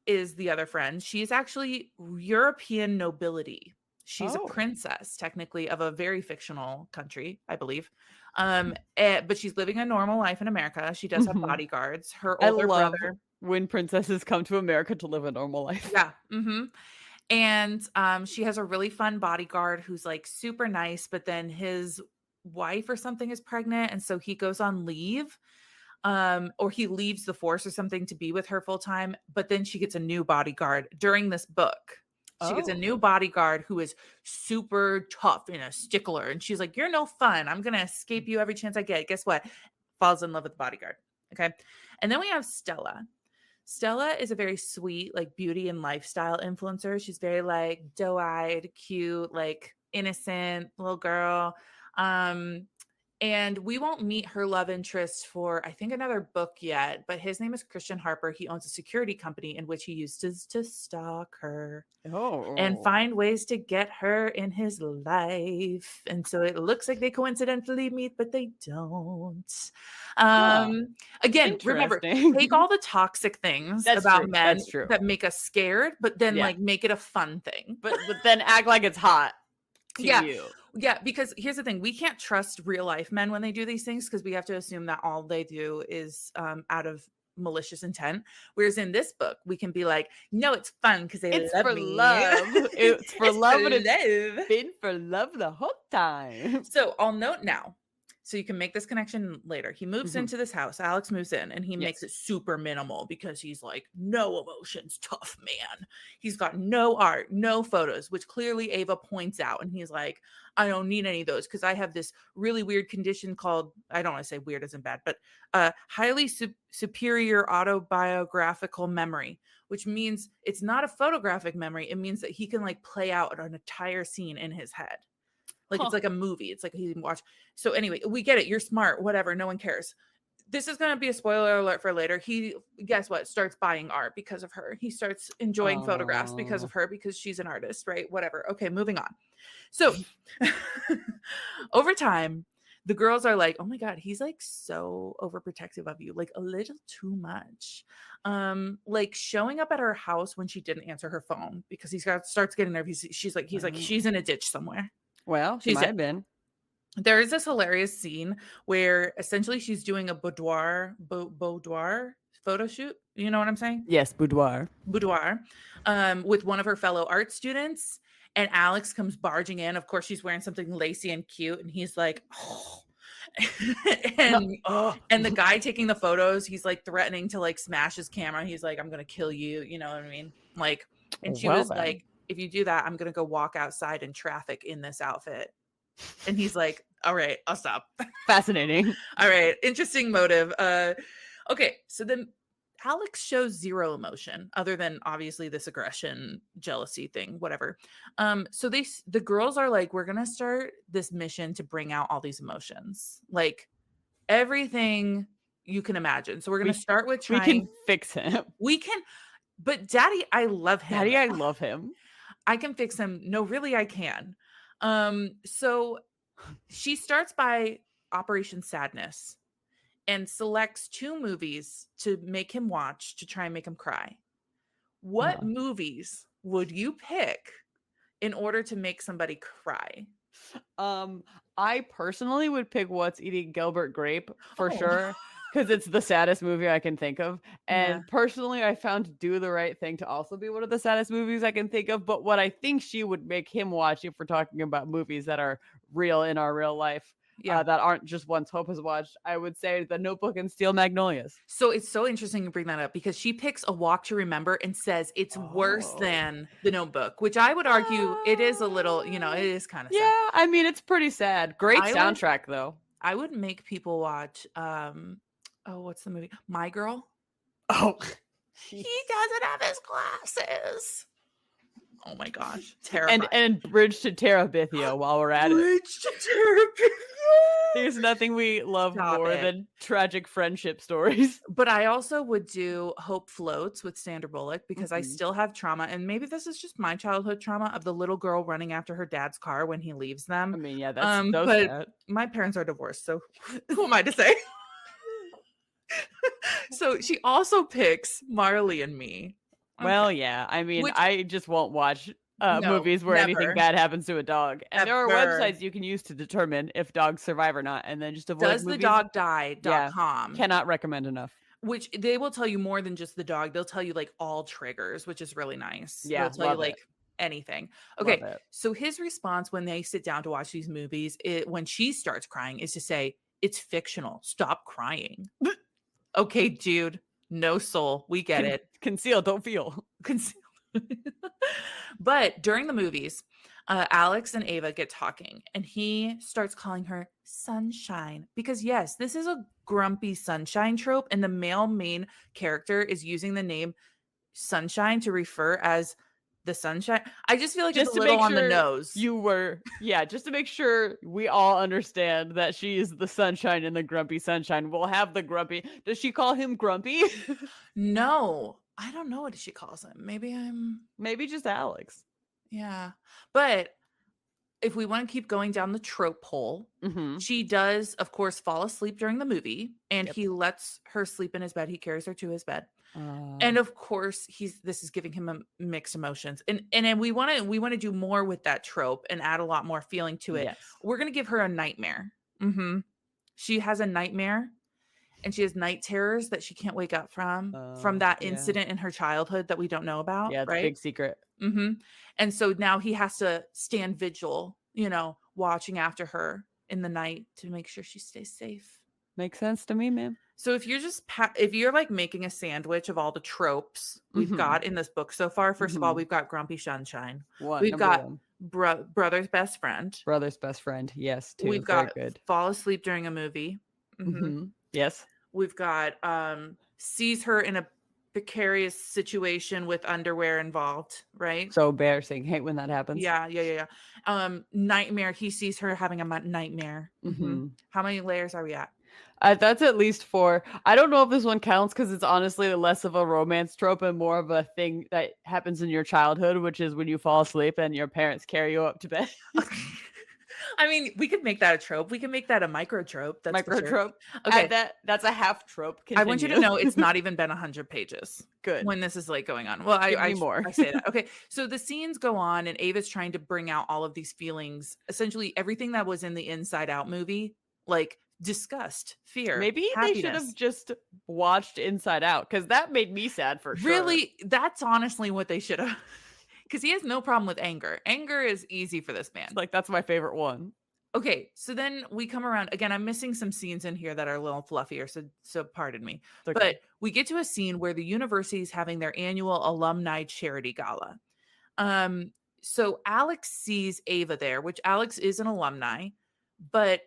is the other friend. She's actually European nobility. She's a Oh. princess, technically, of a very fictional country, I believe. But she's living a normal life in America. She does have Mhm. bodyguards. Her I older love brother, when princesses come to America to live a normal life. yeah, and she has a really fun bodyguard who's like super nice, but then his wife or something is pregnant, and so he goes on leave. Or he leaves the force or something to be with her full time, but then she gets a new bodyguard during this book. She gets a new Oh. bodyguard who is super tough and a stickler. And she's like, you're no fun. I'm going to escape you every chance I get. Guess what? Falls in love with the bodyguard. Okay. And then we have Stella. Stella is a very sweet, like beauty and lifestyle influencer. She's very like doe-eyed, cute, like innocent little girl. Um, and we won't meet her love interest for, I think, another book yet, but his name is Christian Harper. He owns a security company in which he used to stalk her and Oh. find ways to get her in his life. And so it looks like they coincidentally meet, but they don't. Huh. Again, remember, take Interesting. all the toxic things That's about true. men That's true. that make us scared, but then Yeah. like make it a fun thing. But then act like it's hot to Yeah. you. Yeah, because here's the thing, we can't trust real life men when they do these things because we have to assume that all they do is out of malicious intent. Whereas in this book, we can be like, no, it's fun because they It's love for me. love. It's for It's for love, and it's love. been for love the whole time. So I'll note now, so you can make this connection later. He moves Mhm. into this house. Alex moves in and he makes Yes. it super minimal because he's like, no emotions, tough man. He's got no art, no photos, which clearly Ava points out. And he's like, I don't need any of those because I have this really weird condition called, I don't want to say weird isn't bad, but highly superior autobiographical memory, which means it's not a photographic memory. It means that he can like play out an entire scene in his head. Like, it's Huh. like a movie. It's like he can watch. So anyway, we get it. You're smart, whatever. No one cares. This is going to be a spoiler alert for later. He, guess what, starts buying art because of her. He starts enjoying photographs because of Oh. her, because she's an artist, right? Whatever. Okay, moving on. So over time, the girls are like, oh my God, he's like so overprotective of you, like a little too much. Like showing up at her house when she didn't answer her phone because starts getting nervous. He's like, Oh. she's in a ditch somewhere. Well, she She's might have been. There is this hilarious scene where essentially she's doing a boudoir photo shoot. You know what I'm saying? Yes, boudoir. Boudoir, with one of her fellow art students. And Alex comes barging in. Of course, she's wearing something lacy and cute, and he's like, oh. and Oh. and the guy taking the photos, he's like threatening to like smash his camera. He's like, I'm gonna kill you. You know what I mean? Like, and she Well was then. like, if you do that, I'm gonna go walk outside in traffic in this outfit. And he's like, all right, I'll stop. Fascinating. All right, interesting motive. Okay, so then Alex shows zero emotion other than obviously this aggression, jealousy thing, whatever. So the girls are like, we're gonna start this mission to bring out all these emotions, like everything you can imagine. So we're gonna We start with we can trying. fix him. We can, but Daddy, I love him. Daddy, I love him. I can fix him. No, really, I can. So she starts by Operation Sadness and selects 2 movies to make him watch to try and make him cry. What Uh-huh. movies would you pick in order to make somebody cry? Um, I personally would pick What's Eating Gilbert Grape for Oh, sure, because it's the saddest movie I can think of. yeah. And personally, I found Do the Right Thing to also be one of the saddest movies I can think of. But what I think she would make him watch, if we're talking about movies that are real in our real life, Yeah. that aren't just ones Hope has watched, I would say The Notebook and Steel Magnolias. So it's so interesting you bring that up because she picks A Walk to Remember and says it's worse Oh. than The Notebook, which I would argue it is a little, it is kind of sad. Yeah, I mean, it's pretty sad. Great I would soundtrack, though. I would make people watch oh, what's the movie? My Girl. Oh, He doesn't have his glasses. Oh my gosh, and terrifying. and Bridge to Terabithia while we're at it. Bridge to therapy. There's nothing we love Stop more it. than tragic friendship stories. But I also would do Hope Floats with Sandra Bullock because I Mhm. still have trauma, and maybe this is just my childhood trauma of the little girl running after her dad's car when he leaves I them. mean, yeah, that's so But sad. my parents are divorced, so who am I to say? So she also picks Marley and Me. Okay. Well, yeah, I mean, Which I just won't watch no, movies where anything never, bad happens to a dog. And there are ever. websites you can use to determine if dogs survive or not, and then just avoid Does the movies. dog Yeah, die.com, cannot recommend enough. which they will tell you more than just the dog. They'll tell you like all triggers, which is really nice. They'll Yeah, tell you love it. like anything. Love Okay, it. so his response when they sit down to watch these movies, when she starts crying, is to say, "It's fictional. Stop crying." Okay, dude, no soul. We get it. Conceal, don't feel. Concealed. But during the movies, Alex and Ava get talking, and he starts calling her Sunshine because, yes, this is a grumpy sunshine trope, and the male main character is using the name Sunshine to refer as the sunshine. I just feel like it's Just a to little make on the sure nose. just to make sure we all understand that she is the sunshine in the grumpy sunshine. We'll have the grumpy. Does she call him grumpy? No, I don't know what she calls him. Maybe just Alex. Yeah. But if we want to keep going down the trope hole, Mm-hmm. she does, of course, fall asleep during the movie, and Yep. he lets her sleep in his bed. He carries her to his bed. And of course, this is giving him mixed emotions. And then we want to do more with that trope and add a lot more feeling to it. Yes. We're going to give her a nightmare. She has a nightmare, and she has night terrors that she can't wake up from Oh, that yeah. incident in her childhood that we don't know about, Yeah, it's a right? big secret. Mhm. And so now he has to stand vigil, watching after her in the night to make sure she stays safe. Makes sense to me, man. So if you're, like, making a sandwich of all the tropes we've Mhm. got in this book so far, first of all, Mhm. we've got Grumpy Sunshine. We've Number got 1. brother's best friend. Brother's best friend. Yes, We've 2. Very got good. fall asleep during a movie. Mhm. Mhm. Yes. We've got, sees her in a precarious situation with underwear involved, right? So embarrassing. Hate when that happens. Yeah, yeah, yeah, yeah. Nightmare, he sees her having a nightmare. Mhm. Mhm. How many layers are we at? That's at least 4. I don't know if this one counts because it's honestly less of a romance trope and more of a thing that happens in your childhood, which is when you fall asleep and your parents carry you up to bed. I mean, we could make that a trope. We can make that a micro trope, that's for Micro sure. trope. Okay, Add that's a half trope. I want you to Continue. know it's not even been 100 pages Good. when this is, like, going on. Well, Give me more. I say that. Okay, so the scenes go on, and Ava's trying to bring out all of these feelings, essentially everything that was in the Inside Out movie, like disgust, fear, Maybe they should have happiness. just watched Inside Out because that made me sad for sure. Really, that's honestly what they should have, because he has no problem with anger. Anger is easy for this It's man. like that's my favorite one. Okay, so then we come around again. I'm missing some scenes in here that are a little fluffier, so pardon me. It's okay. But we get to a scene where the university is having their annual alumni charity gala. Um, so Alex sees Ava there, which Alex is an alumni, but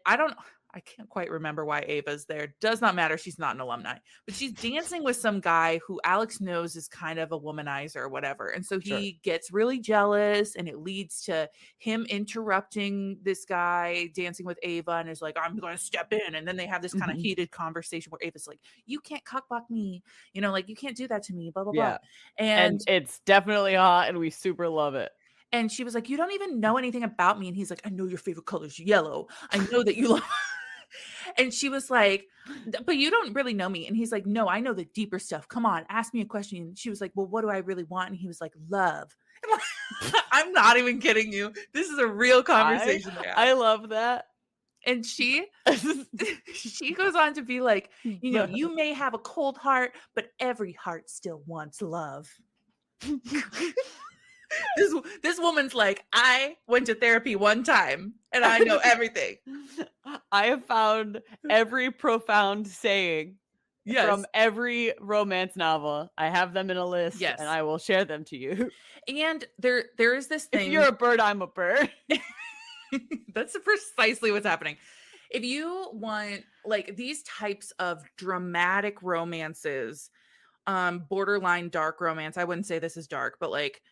I can't quite remember why Ava's there. Does not matter. She's not an alumni, but she's dancing with some guy who Alex knows is kind of a womanizer or whatever. And so Sure. he gets really jealous, and it leads to him interrupting this guy dancing with Ava and is like, I'm going to step in. And then they have this kind of Mhm. heated conversation where Ava's like, you can't cockblock me, like, you can't do that to me, blah, blah, blah. Yeah. And And it's definitely hot and we super love it. and she was like, "You don't even know anything about me." And he's like, "I know your favorite color is yellow. I know that you love." And she was like, But you don't really know me." And he's like, "No, I know the deeper stuff. Come on, ask me a question." And she was like, "Well, what do I really want?" And he was like, "Love." I'm like, I'm not even kidding you. This is a real I conversation they have. I love that. And she she goes on to be like, "You may have a cold heart, but every heart still wants love." This woman's like, I went to therapy one time and I know everything. I have found every profound saying Yes. from every romance novel. I have them in a list and Yes. I will share them to you. And there is this If you're thing. a bird, I'm a bird. That's precisely what's happening. If you want, like, these types of dramatic romances, borderline dark romance, I wouldn't say this is dark, but like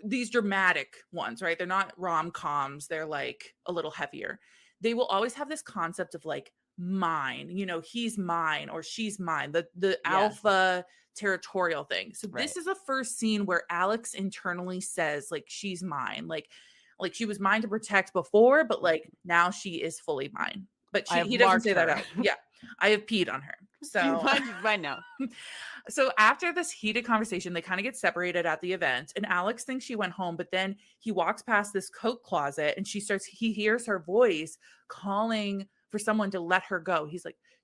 these dramatic ones, right? They're not rom-coms, they're like a little heavier. They will always have this concept of like mine, he's mine or she's mine, the Yes. alpha territorial thing. So this Right. is a first scene where Alex internally says like she's mine. Like she was mine to protect before, but like now she is fully mine. But I have he doesn't marked say that her. out. Yeah. I have peed on her. So Mine now. so after this heated conversation, they kind of get separated at the event, and Alex thinks she went home, but then he walks past this coat closet and he hears her voice calling for someone to let her go.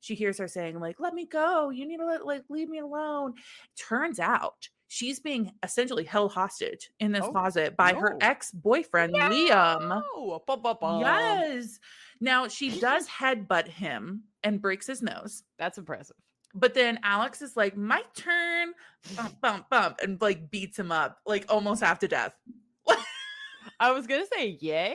She hears her saying, like, let me go. You need to leave me alone. Turns out she's being essentially held hostage in this Oh, closet by her no. ex-boyfriend, Liam. No. Bum. Yes. Now she does headbutt him and breaks his nose. That's impressive. But then Alex is like, my turn, bump, bump, bump, and like beats him up, like almost half to death. I was gonna say yay.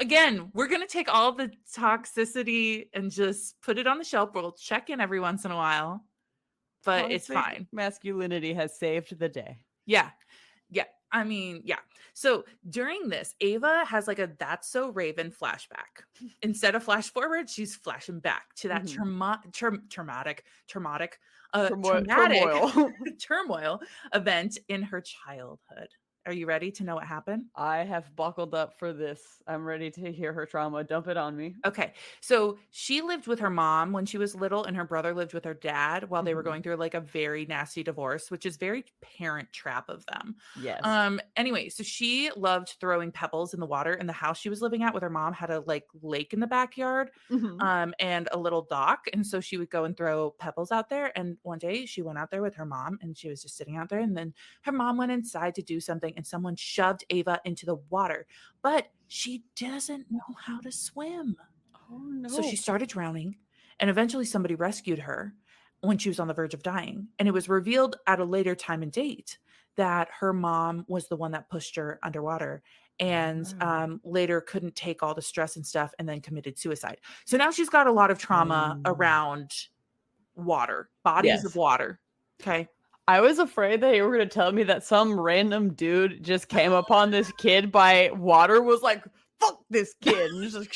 Again, we're going to take all the toxicity and just put it on the shelf. We'll check in every once in a while, but it's Toxic fine. masculinity has saved the day. Yeah. Yeah. I mean, yeah. So during this, Ava has like a That's So Raven flashback. Instead of flash forward, she's flashing back to that traumatic Turmoil. turmoil event in her childhood. Are you ready to know what happened? I have buckled up for this. I'm ready to hear her trauma. Dump it on me. Okay. So she lived with her mom when she was little, and her brother lived with her dad while they were Mhm. going through like a very nasty divorce, which is very parent trap of them. Yes. Anyway, so she loved throwing pebbles in the water, and the house she was living at with her mom had a like lake in the backyard, Mhm. and a little dock. And so she would go and throw pebbles out there. And one day she went out there with her mom and she was just sitting out there. And then her mom went inside to do something, and someone shoved Ava into the water, but she doesn't know how to swim. Oh, So she no. started drowning, and eventually somebody rescued her when she was on the verge of dying. And it was revealed at a later time and date that her mom was the one that pushed her underwater, and Oh. later couldn't take all the stress and stuff and then committed suicide. So now she's got a lot of trauma Oh. around water, bodies of Yes. water. Okay. I was afraid that you were gonna tell me that some random dude just came upon this kid by water, was like, "Fuck this kid," and just like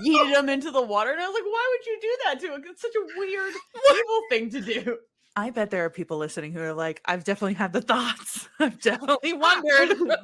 yeeted him into the water. And I was like, "Why would you do that to him? It's such a weird, evil thing to do." I bet there are people listening who are like, I've definitely had the thoughts. I've definitely Ah! wondered.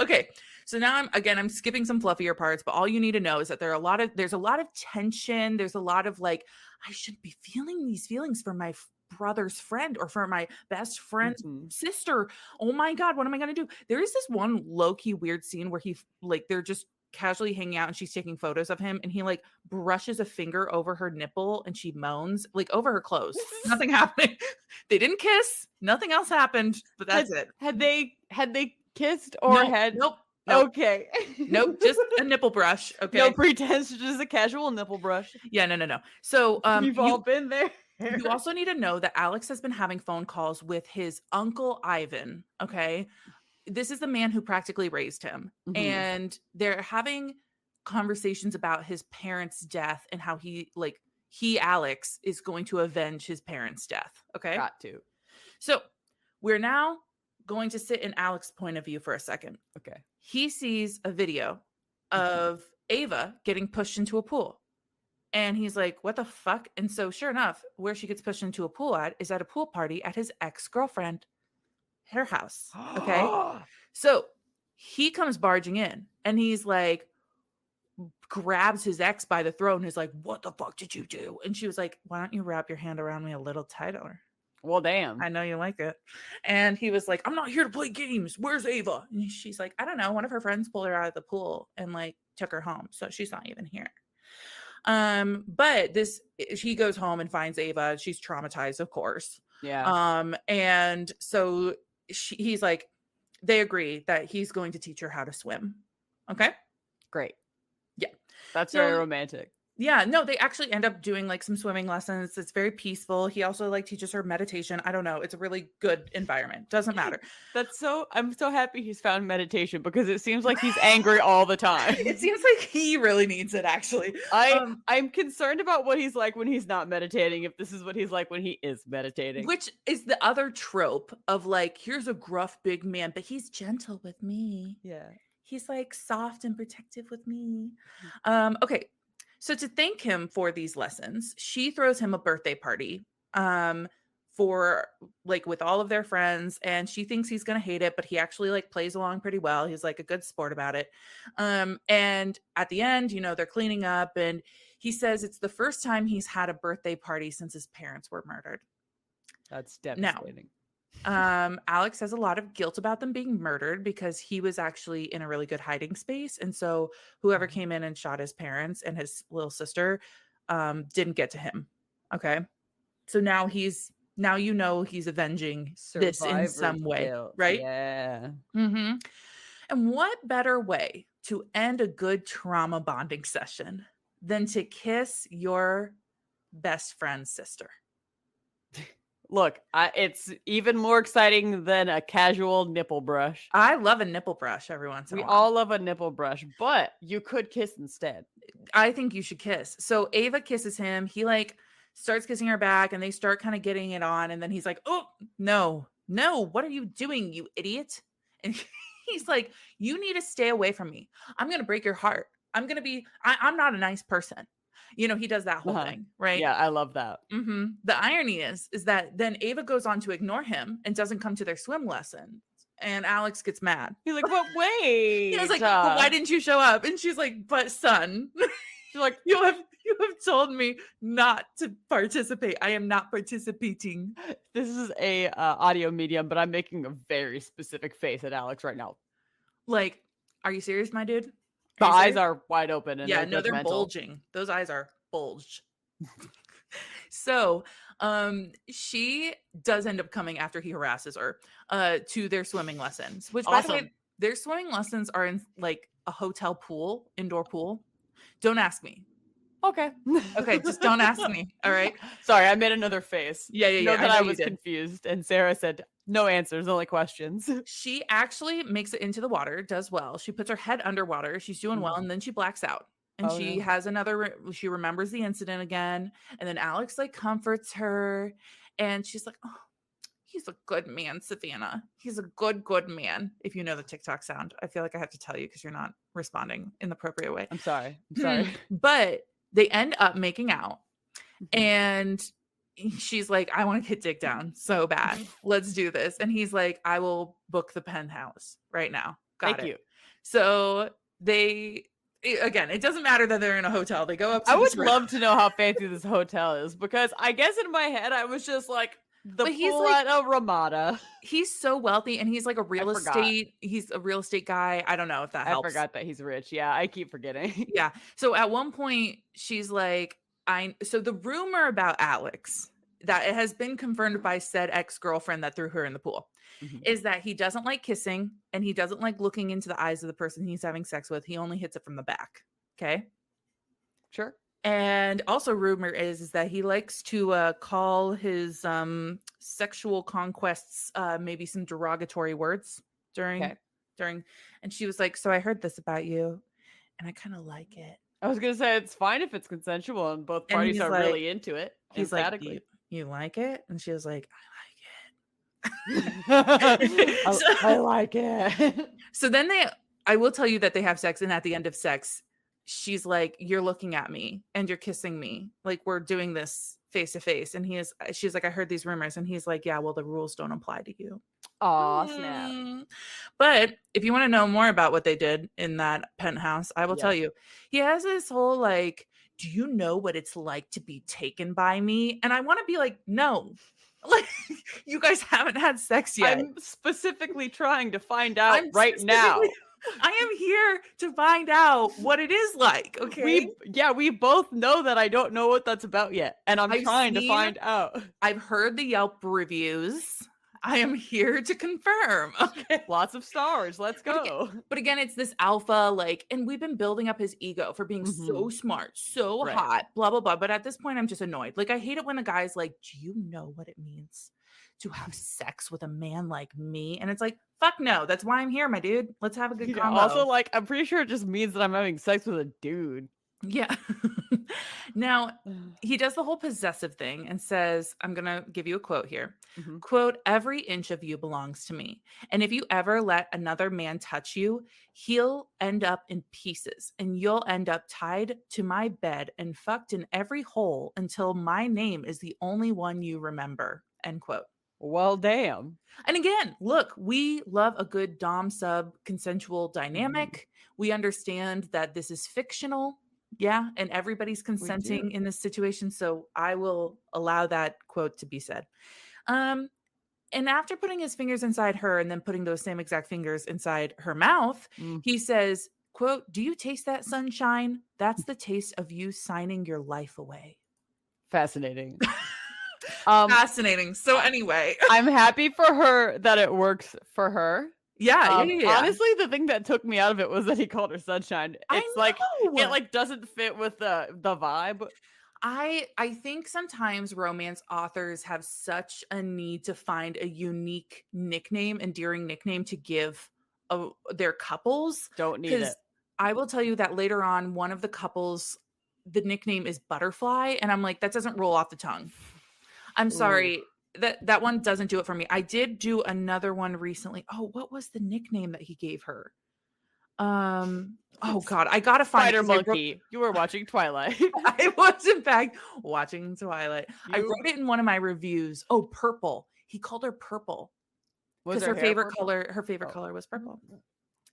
Okay. So now I'm skipping some fluffier parts, but all you need to know is that there's a lot of tension. There's a lot of like, I shouldn't be feeling these feelings for my brother's friend or for my best friend's Mhm. sister. Oh my God, what am I gonna do? There is this one low-key weird scene where like they're just casually hanging out and she's taking photos of him and he like brushes a finger over her nipple and she moans, like over her clothes. Nothing happening. They didn't kiss, nothing else happened, but Had that's it. had they kissed or No, had nope, nope. okay. Nope, just a nipple brush, No okay? pretense, just a casual nipple brush. Yeah, no, no, no. So, We've all been there. you also need to know that Alex has been having phone calls with his uncle Ivan, okay? This is the man who practically raised him, Mhm. and they're having conversations about his parents' death and how Alex, is going to avenge his parents' death, okay? Got to. So, we're now going to sit in Alex's point of view for a second. Okay. He sees a video Mhm. of Ava getting pushed into a pool. And he's like, "What the fuck?" And so, sure enough, where she gets pushed into a pool at is at a pool party at his ex-girlfriend, her house. Okay. So he comes barging in and he's like, grabs his ex by the throat and is like, "What the fuck did you do?" And she was like, "Why don't you wrap your hand around me a little tighter? Well, damn. I know you like it." And he was like, "I'm not here to play games. Where's Ava?" And she's like, "I don't know. One of her friends pulled her out of the pool and like took her home. So she's not even here." But this he goes home and finds Ava. She's traumatized, of course. Yeah. And so he's like, they agree that he's going to teach her how to swim. Okay. Great. Yeah. That's very So romantic. yeah, no, they actually end up doing like some swimming lessons. It's very peaceful. He also like teaches her meditation. I don't know. It's a really good environment. Doesn't matter. I'm so happy he's found meditation because it seems like he's angry all the It time. seems like he really needs it actually. I'm concerned about what he's like when he's not meditating, if this is what he's like when he is meditating. Which is the other trope of like, here's a gruff big man, but he's gentle with me. Yeah. He's like soft and protective with me. Okay. So to thank him for these lessons, she throws him a birthday party for like with all of their friends, and she thinks he's gonna hate it, but he actually like plays along pretty well. He's like a good sport about it. And at the end, they're cleaning up, and he says it's the first time he's had a birthday party since his parents were murdered. That's Now, devastating. Alex has a lot of guilt about them being murdered because he was actually in a really good hiding space. And so whoever Mhm. came in and shot his parents and his little sister didn't get to him. Okay. So now he's avenging this in Survivor's some way, guilt. right? Yeah. Hmm. And what better way to end a good trauma bonding session than to kiss your best friend's sister? Look, it's even more exciting than a casual nipple brush. I love a nipple brush every once in a We while. all love a nipple brush, but you could kiss instead. I think you should kiss. So Ava kisses him. He like starts kissing her back and they start kind of getting it on. And then he's like, "Oh, no, no, what are you doing, you idiot?" And he's like, "You need to stay away from me. I'm going to break your heart. I'm not a nice person." He does that whole Uh-huh. thing, right? Yeah, I love that. The irony is that then Ava goes on to ignore him and doesn't come to their swim lesson. And Alex gets mad. He's like, "But He was wait." like, "Well, why didn't you show up?" And she's like, "But son, She's like, you have told me not to participate. I am not participating." "This is a audio medium, but I'm making a very specific face at Alex right now. Like, are you serious, my dude? Are The you eyes serious? are wide open and Yeah, they're no, they're judgmental." bulging. Those eyes are bulged. So, she does end up coming after he harasses her, to their swimming lessons, which, by the Awesome. way, their swimming lessons are in like a hotel pool, indoor pool. Don't ask me. Okay. Okay, just don't ask me. All right. Sorry, I made another face. Yeah, yeah, Know yeah. I that know I you was did. confused, and Sarah said, "No answers, only questions." She actually makes it into the water, does well. She puts her head underwater. She's doing well, Mhm. and then she blacks out. And Oh, she no. has another she remembers the incident again, and then Alex like comforts her, and she's like, "Oh, he's a good man, Savannah. He's a good man." If you know the TikTok sound, I feel like I have to tell you because you're not responding in the appropriate way. I'm sorry. I'm sorry. But they end up making out, Mhm. and she's like, "I want to get dick down so bad. Let's do this." And he's like, "I will book the penthouse right now. Got Thank it." you. So again, it doesn't matter that they're in a hotel. They go up I to this would room. love to know how fancy this hotel is because I guess in my head I was just like the But he's pool like, at a Ramada. he's so wealthy, and he's like I forgot. he's a real estate guy. I don't know if that I helps. forgot that he's rich. Yeah, I keep forgetting. Yeah. So at one point, she's like, so the rumor about Alex that it has been confirmed by said ex-girlfriend that threw her in the pool Mhm. is that he doesn't like kissing and he doesn't like looking into the eyes of the person he's having sex with. He only hits it from the back. Okay. Sure. And also rumor is that he likes to call his sexual conquests maybe some derogatory words during Okay. during and she was like, "So I heard this about you and I kind of like it." I was gonna say it's fine if it's consensual and both And parties are really into it he's like, "Do you emphatically. you like it?" And she was like, "I like it." I, so, I like it. so then I will tell you that they have sex, and at the end of sex, she's like, "You're looking at me and you're kissing me. Like we're doing this face to face." And she's like, "I heard these rumors." And he's like, "Yeah, well, the rules don't apply to you." Aw, snap. Mm. But if you want to know more about what they did in that penthouse, I will tell Yes. you. He has this whole like, "Do you know what it's like to be taken by me?" And I want to be like, "No." Like you guys haven't had sex yet. I'm specifically trying to find out I'm right specifically now. I am here to find out what it is like, okay? We both know that I don't know what that's about yet, and I'm I've trying to seen find out. I've heard the Yelp reviews. I am here to confirm, okay? Lots of stars. Let's But again go. but again, it's this alpha, like, and we've been building up his ego for being so Mhm. smart, so Right. hot, blah, blah, blah. But at this point, I'm just annoyed. Like, I hate it when a guy's like, "Do you know what it means to have sex with a man like me?" And it's like, fuck no. That's why I'm here, my dude. Let's have a good Yeah, also, combo. like, I'm pretty sure it just means that I'm having sex with a dude. Yeah. Now, he does the whole possessive thing and says, I'm going to give you a quote here. Mhm. Quote, "Every inch of you belongs to me. And if you ever let another man touch you, he'll end up in pieces and you'll end up tied to my bed and fucked in every hole until my name is the only one you remember." End quote. Well, damn. And again, look, we love a good Dom sub consensual Mhm. dynamic. We understand that this is fictional. Yeah. And everybody's We do. consenting in this situation. So I will allow that quote to be said. Um, and after putting his fingers inside her and then putting those same exact fingers inside her mouth, Mm. he says, quote, "Do you taste that sunshine? That's the taste of you signing your life away." Fascinating. Um, Fascinating. So anyway, I'm happy for her that it works for her. yeah, yeah, yeah, yeah. Honestly, the thing that took me out of it was that he called her sunshine. I It's like it know. like doesn't fit with the vibe. I think sometimes romance authors have such a need to find a unique nickname, endearing nickname to give their couples. Don't need Because it. I will tell you that later on, one of the couples, the nickname is Butterfly, and I'm like, that doesn't roll off the tongue. I'm Ooh. sorry. That one doesn't do it for me. I did do another one recently. Oh, what was the nickname that he gave her? Oh God, I gotta find it Spider because I wrote monkey. You were watching Twilight. I was in fact watching Twilight. I You wrote it in one of my reviews. Oh, Purple. He called her Purple. Was because her hair purple? her favorite Oh. color was purple.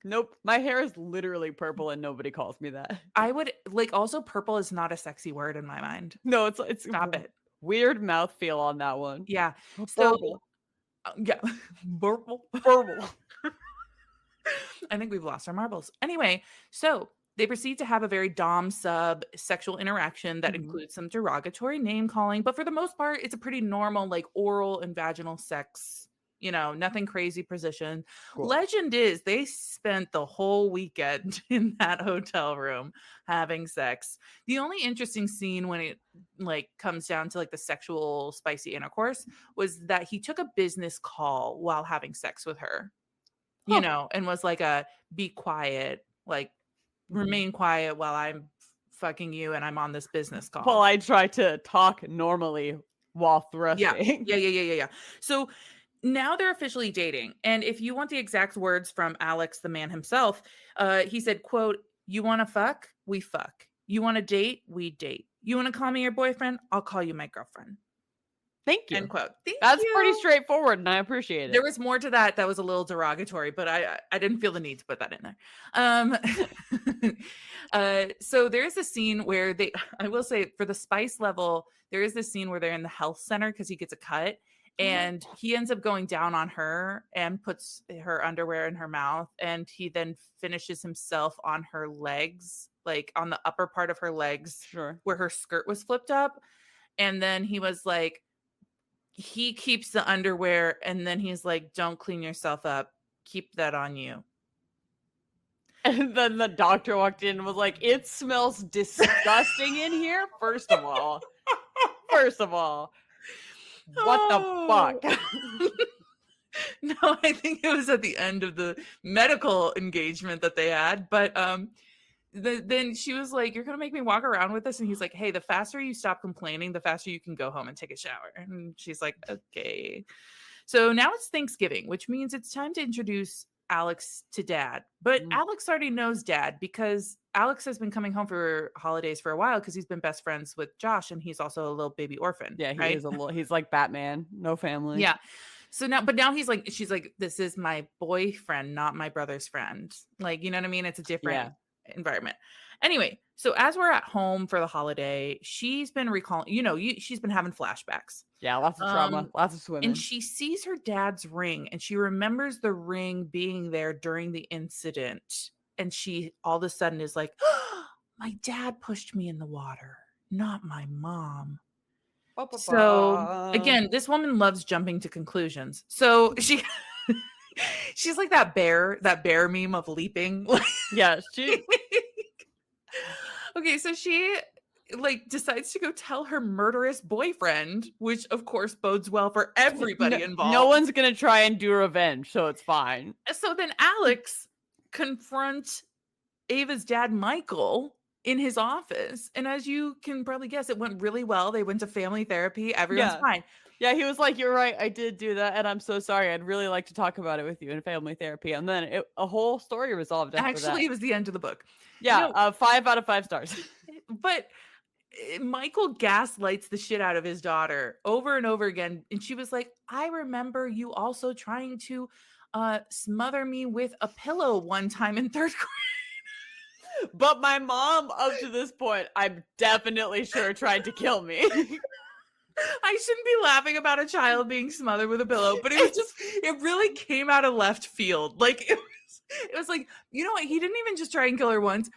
Nope. My hair is literally purple and nobody calls me that. I would like also purple is not a sexy word in my mind. No, it's Stop it. weird mouthfeel on that one. Yeah. So, Purple. yeah, purple. Purple. I think we've lost our marbles. Anyway, so they proceed to have a very dom sub sexual interaction that Mhm. includes some derogatory name calling, but for the most part, it's a pretty normal, like oral and vaginal sex. Nothing crazy position. Cool. Legend is they spent the whole weekend in that hotel room having sex. The only interesting scene when it like comes down to like the sexual spicy intercourse was that he took a business call while having sex with her, Huh. and was like a be quiet, like Mhm. remain quiet while I'm fucking you and I'm on this business Well, call. I try to talk normally while Yeah. thrusting. Yeah, yeah, yeah, yeah, yeah. So now they're officially dating. And if you want the exact words from Alex, the man himself, he said, quote, "You want to fuck? We fuck. You want to date? We date. You want to call me your boyfriend? I'll call you my girlfriend." Thank End you. quote. Thank That's pretty you. straightforward, and I appreciate There it. was more to that was a little derogatory, but I didn't feel the need to put that in there. Um, so there's a scene where they I will say for the spice level, there is this scene where they're in the health center because he gets a cut and he ends up going down on her and puts her underwear in her mouth and he then finishes himself on her legs, like on the upper part of her legs Sure. where her skirt was flipped up. And then he was like, he keeps the underwear and then he's like, "Don't clean yourself up. Keep that on you." And then the doctor walked in and was like, "It smells disgusting in here." First of all, what the Oh. fuck? No, I think it was at the end of the medical engagement that they had, but then she was like, "You're gonna make me walk around with this," and he's like, "Hey, the faster you stop complaining, the faster you can go home and take a shower." And she's like, "Okay." So now it's Thanksgiving, which means it's time to introduce Alex to dad. But Mm. Alex already knows dad because Alex has been coming home for holidays for a while because he's been best friends with Josh and he's also a little baby orphan, Yeah, he right? is a little he's like Batman, no family. Yeah. So now he's like, she's like, "This is my boyfriend, not my brother's friend." Like, you know what I mean? It's a different Yeah. environment. Anyway, so as we're at home for the holiday, she's been recalling, she's been having flashbacks. Yeah, lots of trauma, Um, lots of and swimming. she sees her dad's ring and she remembers the ring being there during the incident. And she all of a sudden is like, "My dad pushed me in the water, not my mom." Ba, ba, So ba. again, this woman loves jumping to conclusions. So she's like that bear meme of leaping. Yeah, she Okay, so she like decides to go tell her murderous boyfriend, which of course bodes well for no, everybody no involved. one's gonna try and do revenge, so it's fine. So then Alex confronts Ava's dad, Michael, in his office. And as you can probably guess, it went really well. They went to family therapy. Everyone's Yeah. fine. Yeah, he was like, "You're right, I did do that, and I'm so sorry. I'd really like to talk about it with you in family therapy." And then a whole story resolved after that. Actually, it was the end of the book. You Yeah, know, 5 out of 5 stars. but Michael gaslights the shit out of his daughter over and over again. And she was like, "I remember you also trying to smother me with a pillow one time in third grade." But my mom, up to this point, I'm definitely sure tried to kill me. I shouldn't be laughing about a child being smothered with a pillow, but it was just, it really came out of left field. Like, it was like, you know what? He didn't even just try and kill her once.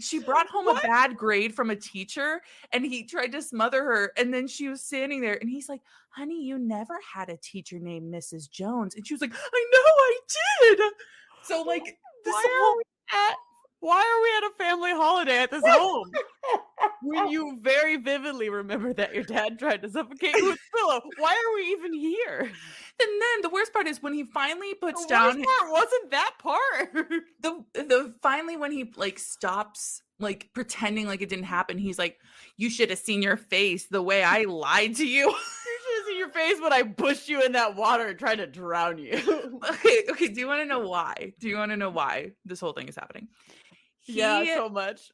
She brought home a What? bad grade from a teacher and he tried to smother her. And then she was standing there and he's like, "Honey, you never had a teacher named Mrs. Jones." And she was like, "I know I did." So, like, this Why are whole we at why are we at a family holiday at this home? When you very vividly remember that your dad tried to suffocate you with a pillow. Why are we even here? and then the worst part is when he finally The puts worst down part wasn't that part. the finally when he like stops like pretending like it didn't happen, he's like, "You should have seen your face the way I lied to you." You should have seen your face when I pushed you in that water and tried to drown you. Okay, do you want to know why? Do you want to know why this whole thing is happening? Yeah, He so much.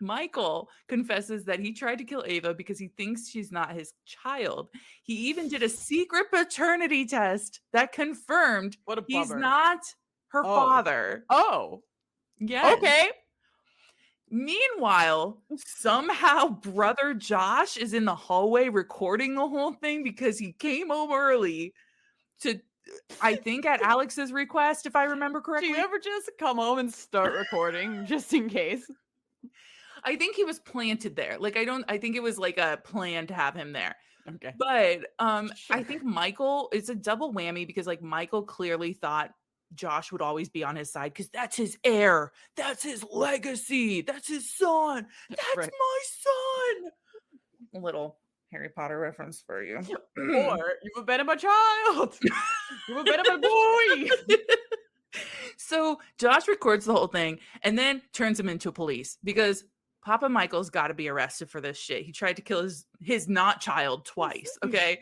Michael confesses that he tried to kill Ava because he thinks she's not his child. He even did a secret paternity test that confirmed What a he's bummer. not her Oh. father. Oh. Yes. Okay. Meanwhile, somehow brother Josh is in the hallway recording the whole thing because he came home early to, I think, at Alex's request, if I remember Do you correctly. ever just come home and start recording just in case? I think he was planted there. Like, I think it was like a plan to have him there. Okay. But Sure. I think Michael, it's a double whammy because like Michael clearly thought Josh would always be on his side because that's his heir, that's his legacy, that's his son, that's Right. my son. A little Harry Potter reference for you. Or you've been my child. You've been my boy. So Josh records the whole thing and then turns him into police because Papa Michael's got to be arrested for this shit. He tried to kill his not child twice. Okay.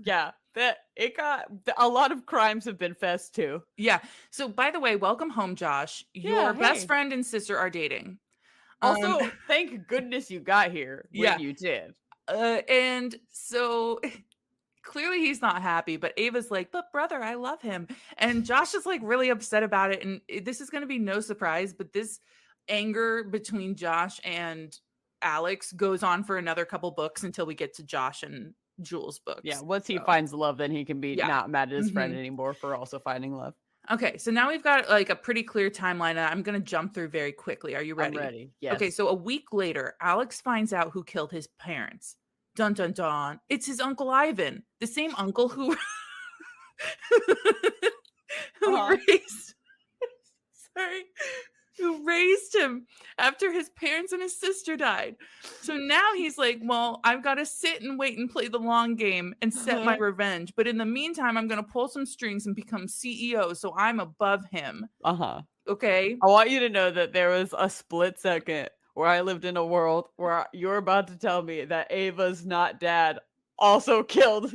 Yeah, that it got a lot of crimes have been fessed to. Yeah. So by the way, welcome home, Josh. Yeah, Your best hey. friend and sister are dating. Also, thank goodness you got here when Yeah. you did. And so clearly he's not happy, but Ava's like, but brother, I love him. And Josh is like really upset about it. And this is going to be no surprise, but this anger between Josh and Alex goes on for another couple books until we get to Josh and Jules' books. Yeah, once he So, finds love, then he can be yeah. not mad at his friend Mhm. anymore for also finding love. Okay, so now we've got like a pretty clear timeline, and I'm going to jump through very quickly. Are you ready? I'm ready. Yes. Okay, so a week later, Alex finds out who killed his parents. Dun dun dun. It's his uncle Ivan, the same uncle who who Uh-huh. raised sorry, who raised him after his parents and his sister died. So now he's like, well, I've got to sit and wait and play the long game and set my revenge. But in the meantime, I'm going to pull some strings and become CEO. So I'm above him. Uh-huh. Okay. I want you to know that there was a split second where I lived in a world where you're about to tell me that Ava's not dad also killed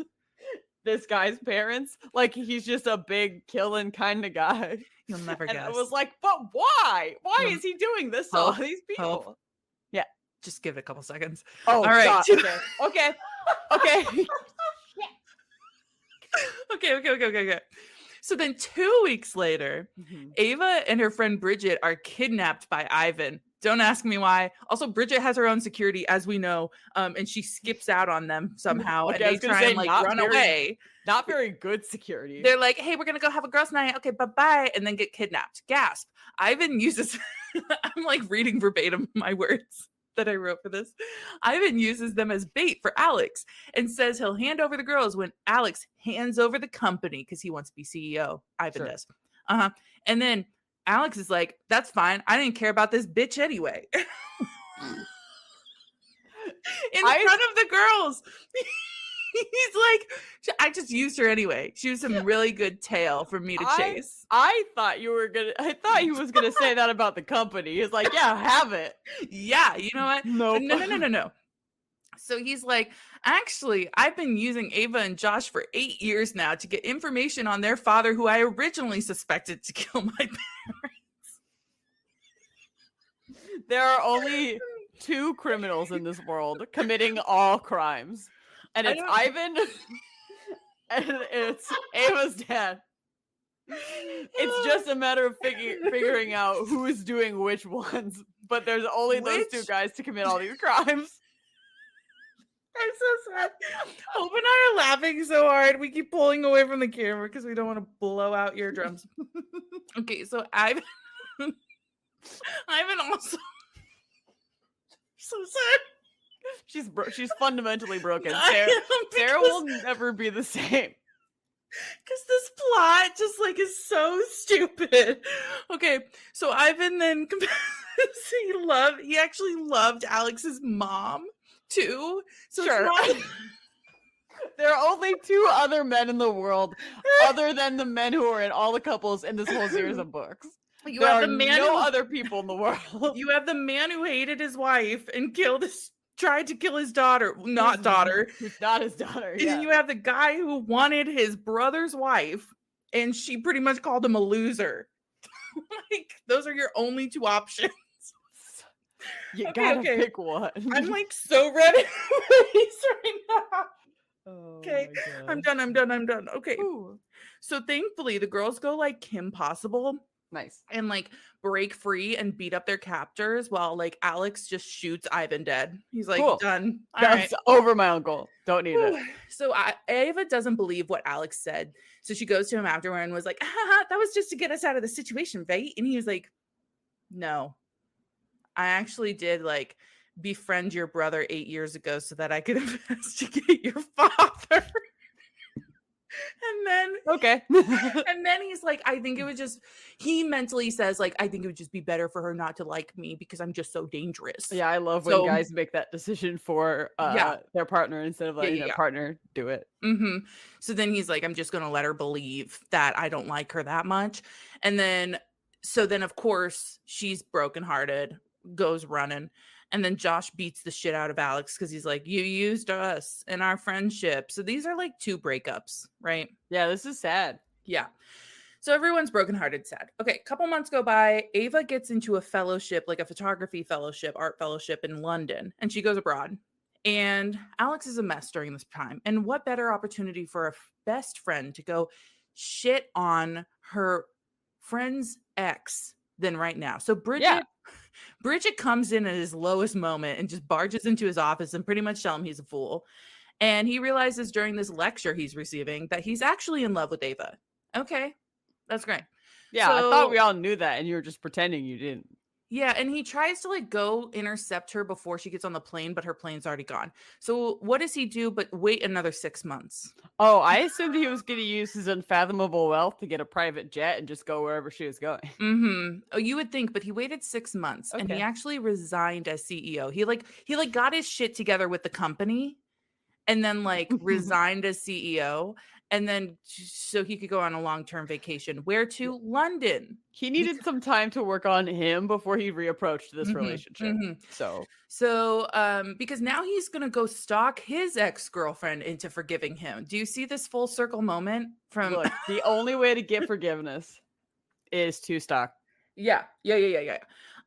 this guy's parents. Like he's just a big killing kind of guy. You'll never And guess. I was like, but why? Why You'll- is he doing this to all Hope, these people? hope. Yeah. Just give it a couple seconds. Oh, all right. God. Okay. Okay. Okay. So then 2 weeks later, Ava and her friend Bridget are kidnapped by Ivan. Don't ask me why. Also, Bridget has her own security, as we know, and she skips out on them somehow, Okay, and I they was gonna try say, and like not run very- away. Not very good security. They're like, "Hey, we're gonna go have a girls' night. Okay, bye-bye," and then get kidnapped. Gasp! Ivan uses. I'm like reading verbatim my words that I wrote for this. Ivan uses them as bait for Alex and says he'll hand over the girls when Alex hands over the company because he wants to be CEO. Ivan does. And then Alex is like, that's fine. I didn't care about this bitch anyway. In front of the girls. He's like, I just used her anyway. She was some really good tail for me to chase. I thought he was gonna say that about the company. He's like, yeah, have it. Yeah, you know what? Nope. No. So he's like, actually, I've been using Ava and Josh for 8 years now to get information on their father, who I originally suspected to kill my parents. There are only 2 criminals in this world committing all crimes. And it's Ivan and it's Ava's dad. It's just a matter of figuring out who is doing which ones. But there's only those 2 guys to commit all these crimes. I'm so sad. Hope and I are laughing so hard. We keep pulling away from the camera because we don't want to blow out eardrums. Okay, so Ivan also so sad. She's fundamentally broken. I Sarah will never be the same. Because this plot just like is so stupid. Okay, so Ivan then he actually loved Alex's mom too. So sure. There are only 2 other men in the world other than the men who are in all the couples in this whole series of books. There are no other people in the world. You have the man who hated his wife and tried to kill his daughter, not daughter. Who's not his daughter. And then you have the guy who wanted his brother's wife, and she pretty much called him a loser. Like, those are your only 2 options. You Okay, gotta okay. pick one. I'm like so ready for these right now. Oh Okay, my I'm gosh. done. I'm done. I'm done. Okay. Ooh. So thankfully, the girls go like Kim Possible Nice. and like break free and beat up their captors while like Alex just shoots Ivan dead. He's like, Cool. done. All right. That's over my uncle. Don't need it. Whew. So Ava doesn't believe what Alex said. So she goes to him afterward and was like, haha, that was just to get us out of the situation, right? And he was like, no, I actually did like befriend your brother 8 years ago so that I could investigate your father. And then Okay. and then he's like, I think it would just he mentally says, like, I think it would just be better for her not to like me because I'm just so dangerous. Yeah, I love when So guys make that decision for, yeah. their partner instead of Yeah, letting yeah, their yeah. partner do it. So then he's like, I'm just gonna let her believe that I don't like her that much. And then so then of course she's brokenhearted, goes running. And then Josh beats the shit out of Alex because he's like, you used us in our friendship. So these are like two breakups, right? Yeah, this is sad. Yeah. So everyone's brokenhearted, sad. Okay, a couple months go by. Ava gets into a fellowship, like a photography fellowship, art fellowship in London, and she goes abroad. And Alex is a mess during this time. And what better opportunity for a best friend to go shit on her friend's ex than right now? So Yeah. Bridget comes in at his lowest moment and just barges into his office and pretty much tell him he's a fool. And he realizes during this lecture he's receiving that he's actually in love with Ava. Okay, that's great. Yeah, I thought So, we all knew that, and you were just pretending you didn't. yeah, and he tries to like go intercept her before she gets on the plane, but her plane's already gone. So, what does he do but wait another 6 months? Oh, I assumed he was gonna use his unfathomable wealth to get a private jet and just go wherever she was going. Oh, you would think, but he waited 6 months and he Okay. actually resigned as CEO. He got his shit together with the company and then like resigned as CEO and then so he could go on a long-term vacation. Where Yeah. to? London. He needed some time to work on him before he reapproached this Mhm, relationship. mhm. So, So, because now he's gonna go stalk his ex-girlfriend into forgiving him. Do you see this full circle moment from look, the only way to get forgiveness is to stalk. Yeah. Yeah, yeah, yeah,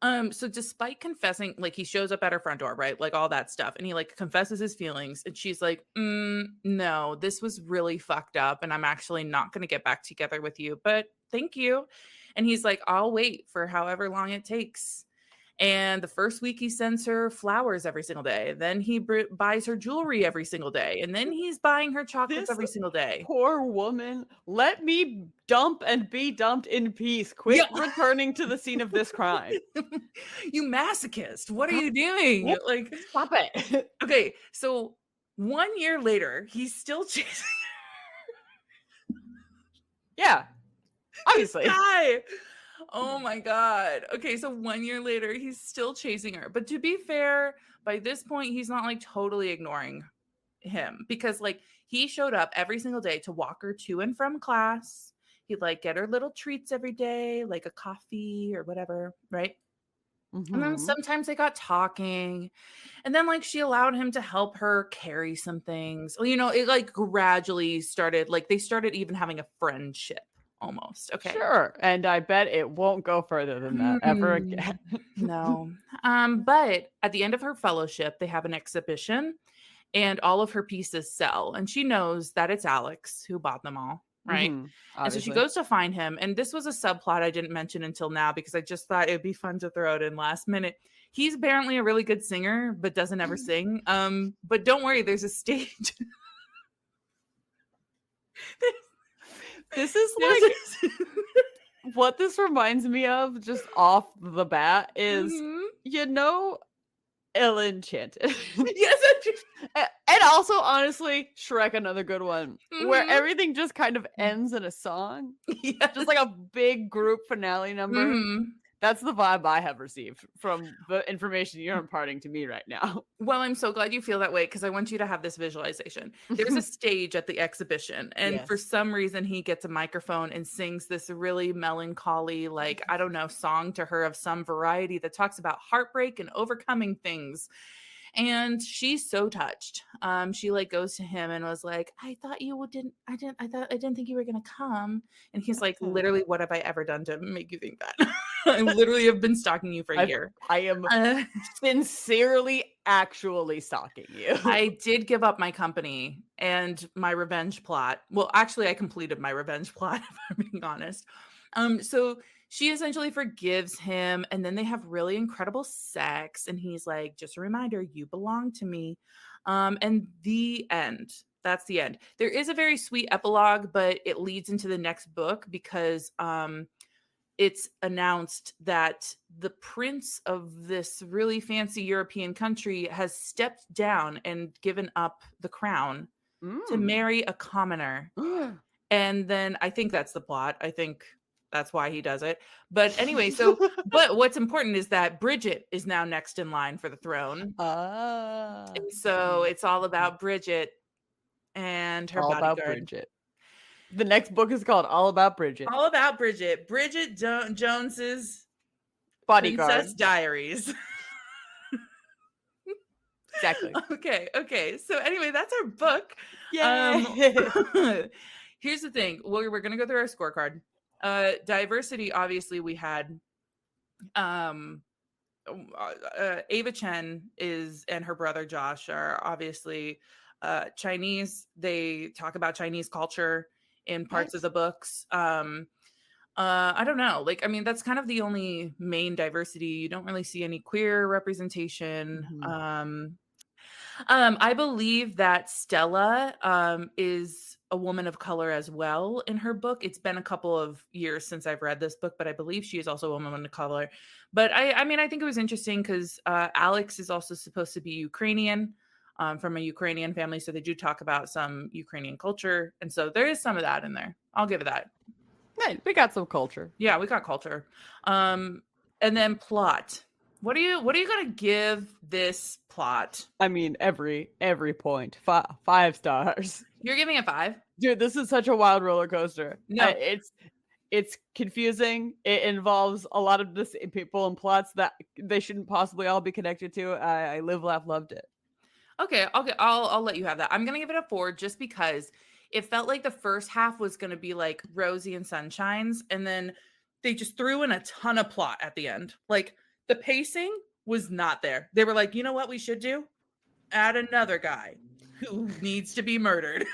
yeah. So despite confessing, like he shows up at her front door, right? Like all that stuff, and he like confesses his feelings, and she's like, no, this was really fucked up, and I'm actually not gonna get back together with you, but thank you. And he's like, I'll wait for however long it takes. And the first week he sends her flowers every single day. Then he buys her jewelry every single day. And then he's buying her chocolates This every single day. poor woman, let me dump and be dumped in peace. Quit Yeah. returning to the scene of this crime. You masochist. What are God, you doing? what? Like, Stop it. okay, so 1 year later, he's still chasing Yeah, this obviously. guy. Oh my god. Okay, so 1 year later, he's still chasing her. But to be fair, by this point, he's not like totally ignoring him because like he showed up every single day to walk her to and from class. He'd like get her little treats every day, like a coffee or whatever, right? And then Mhm. sometimes they got talking, and then like she allowed him to help her carry some things. Well, it like gradually started, like they started even having a friendship almost. Okay. Sure, and I bet it won't go further than that ever Mm, again. no. But at the end of her fellowship, they have an exhibition and all of her pieces sell. And she knows that it's Alex who bought them all. Right. Mhm, And so she obviously. goes to find him. And this was a subplot I didn't mention until now because I just thought it'd be fun to throw it in last minute. He's apparently a really good singer, but doesn't ever sing. But don't worry, there's a stage. This is there's like what this reminds me of just off the bat is, Mhm. you know, Ill Enchanted. Yes, And also, honestly, Shrek, another good one, where Mhm. everything just kind of ends in a song, Yes. just like a big group finale number. Mhm. That's the vibe I have received from the information you're imparting to me right now. Well, I'm so glad you feel that way because I want you to have this visualization. There's a stage at the exhibition, and for Yes. some reason, he gets a microphone and sings this really melancholy, like, I don't know, song to her of some variety that talks about heartbreak and overcoming things. And she's so touched. She like goes to him and was like, I thought you didn't, I didn't think you were gonna come. And he's like, literally, what have I ever done to make you think that? I literally have been stalking you for a I year. I am Uh, sincerely, actually stalking you. I did give up my company and my revenge plot. Well, actually, I completed my revenge plot, if I'm being honest. So she essentially forgives him, and then they have really incredible sex. And he's like, just a reminder, you belong to me. And the end. That's the end. There is a very sweet epilogue, but it leads into the next book because it's announced that the prince of this really fancy European country has stepped down and given up the crown to Mm. marry a commoner. And then I think that's the plot. I think that's why he does it. But anyway, but what's important is that Bridget is now next in line for the throne. Ah. And so Mhm, it's all mhm. about Bridget and her All about bodyguard. Bridget. The next book is called All About Bridget. All about Bridget. Jones's Princess Bodyguard. Diaries. Exactly. Okay, okay. So anyway, that's our book. Um Yay! here's the thing. We're gonna go through our scorecard. Diversity, obviously, we had um Ava Chen is and her brother Josh are obviously Chinese. They talk about Chinese culture in parts of Nice. the books. I don't know. Like, I mean, that's kind of the only main diversity. You don't really see any queer representation. Mhm. I believe that Stella is a woman of color as well in her book. It's been a couple of years since I've read this book, but I believe she is also a woman of color. But I mean, I think it was interesting because Alex is also supposed to be Ukrainian, from a Ukrainian family, so they do talk about some Ukrainian culture, and so there is some of that in there. I'll give it that. Right, we got some culture. Yeah, we got culture. Um, and then plot. What are you gonna give this plot? I mean, every point. 5 stars. You're giving it 5? Dude, this is such a wild roller coaster. No. It's confusing. It involves a lot of this people and plots that they shouldn't possibly all be connected to. I live, laugh, loved it. Okay, I'll let you have that. I'm gonna give it a 4 just because it felt like the first half was gonna be like rosy and sunshines, and then they just threw in a ton of plot at the end. Like the pacing was not there. They were like, you know what we should do? Add another guy who needs to be murdered.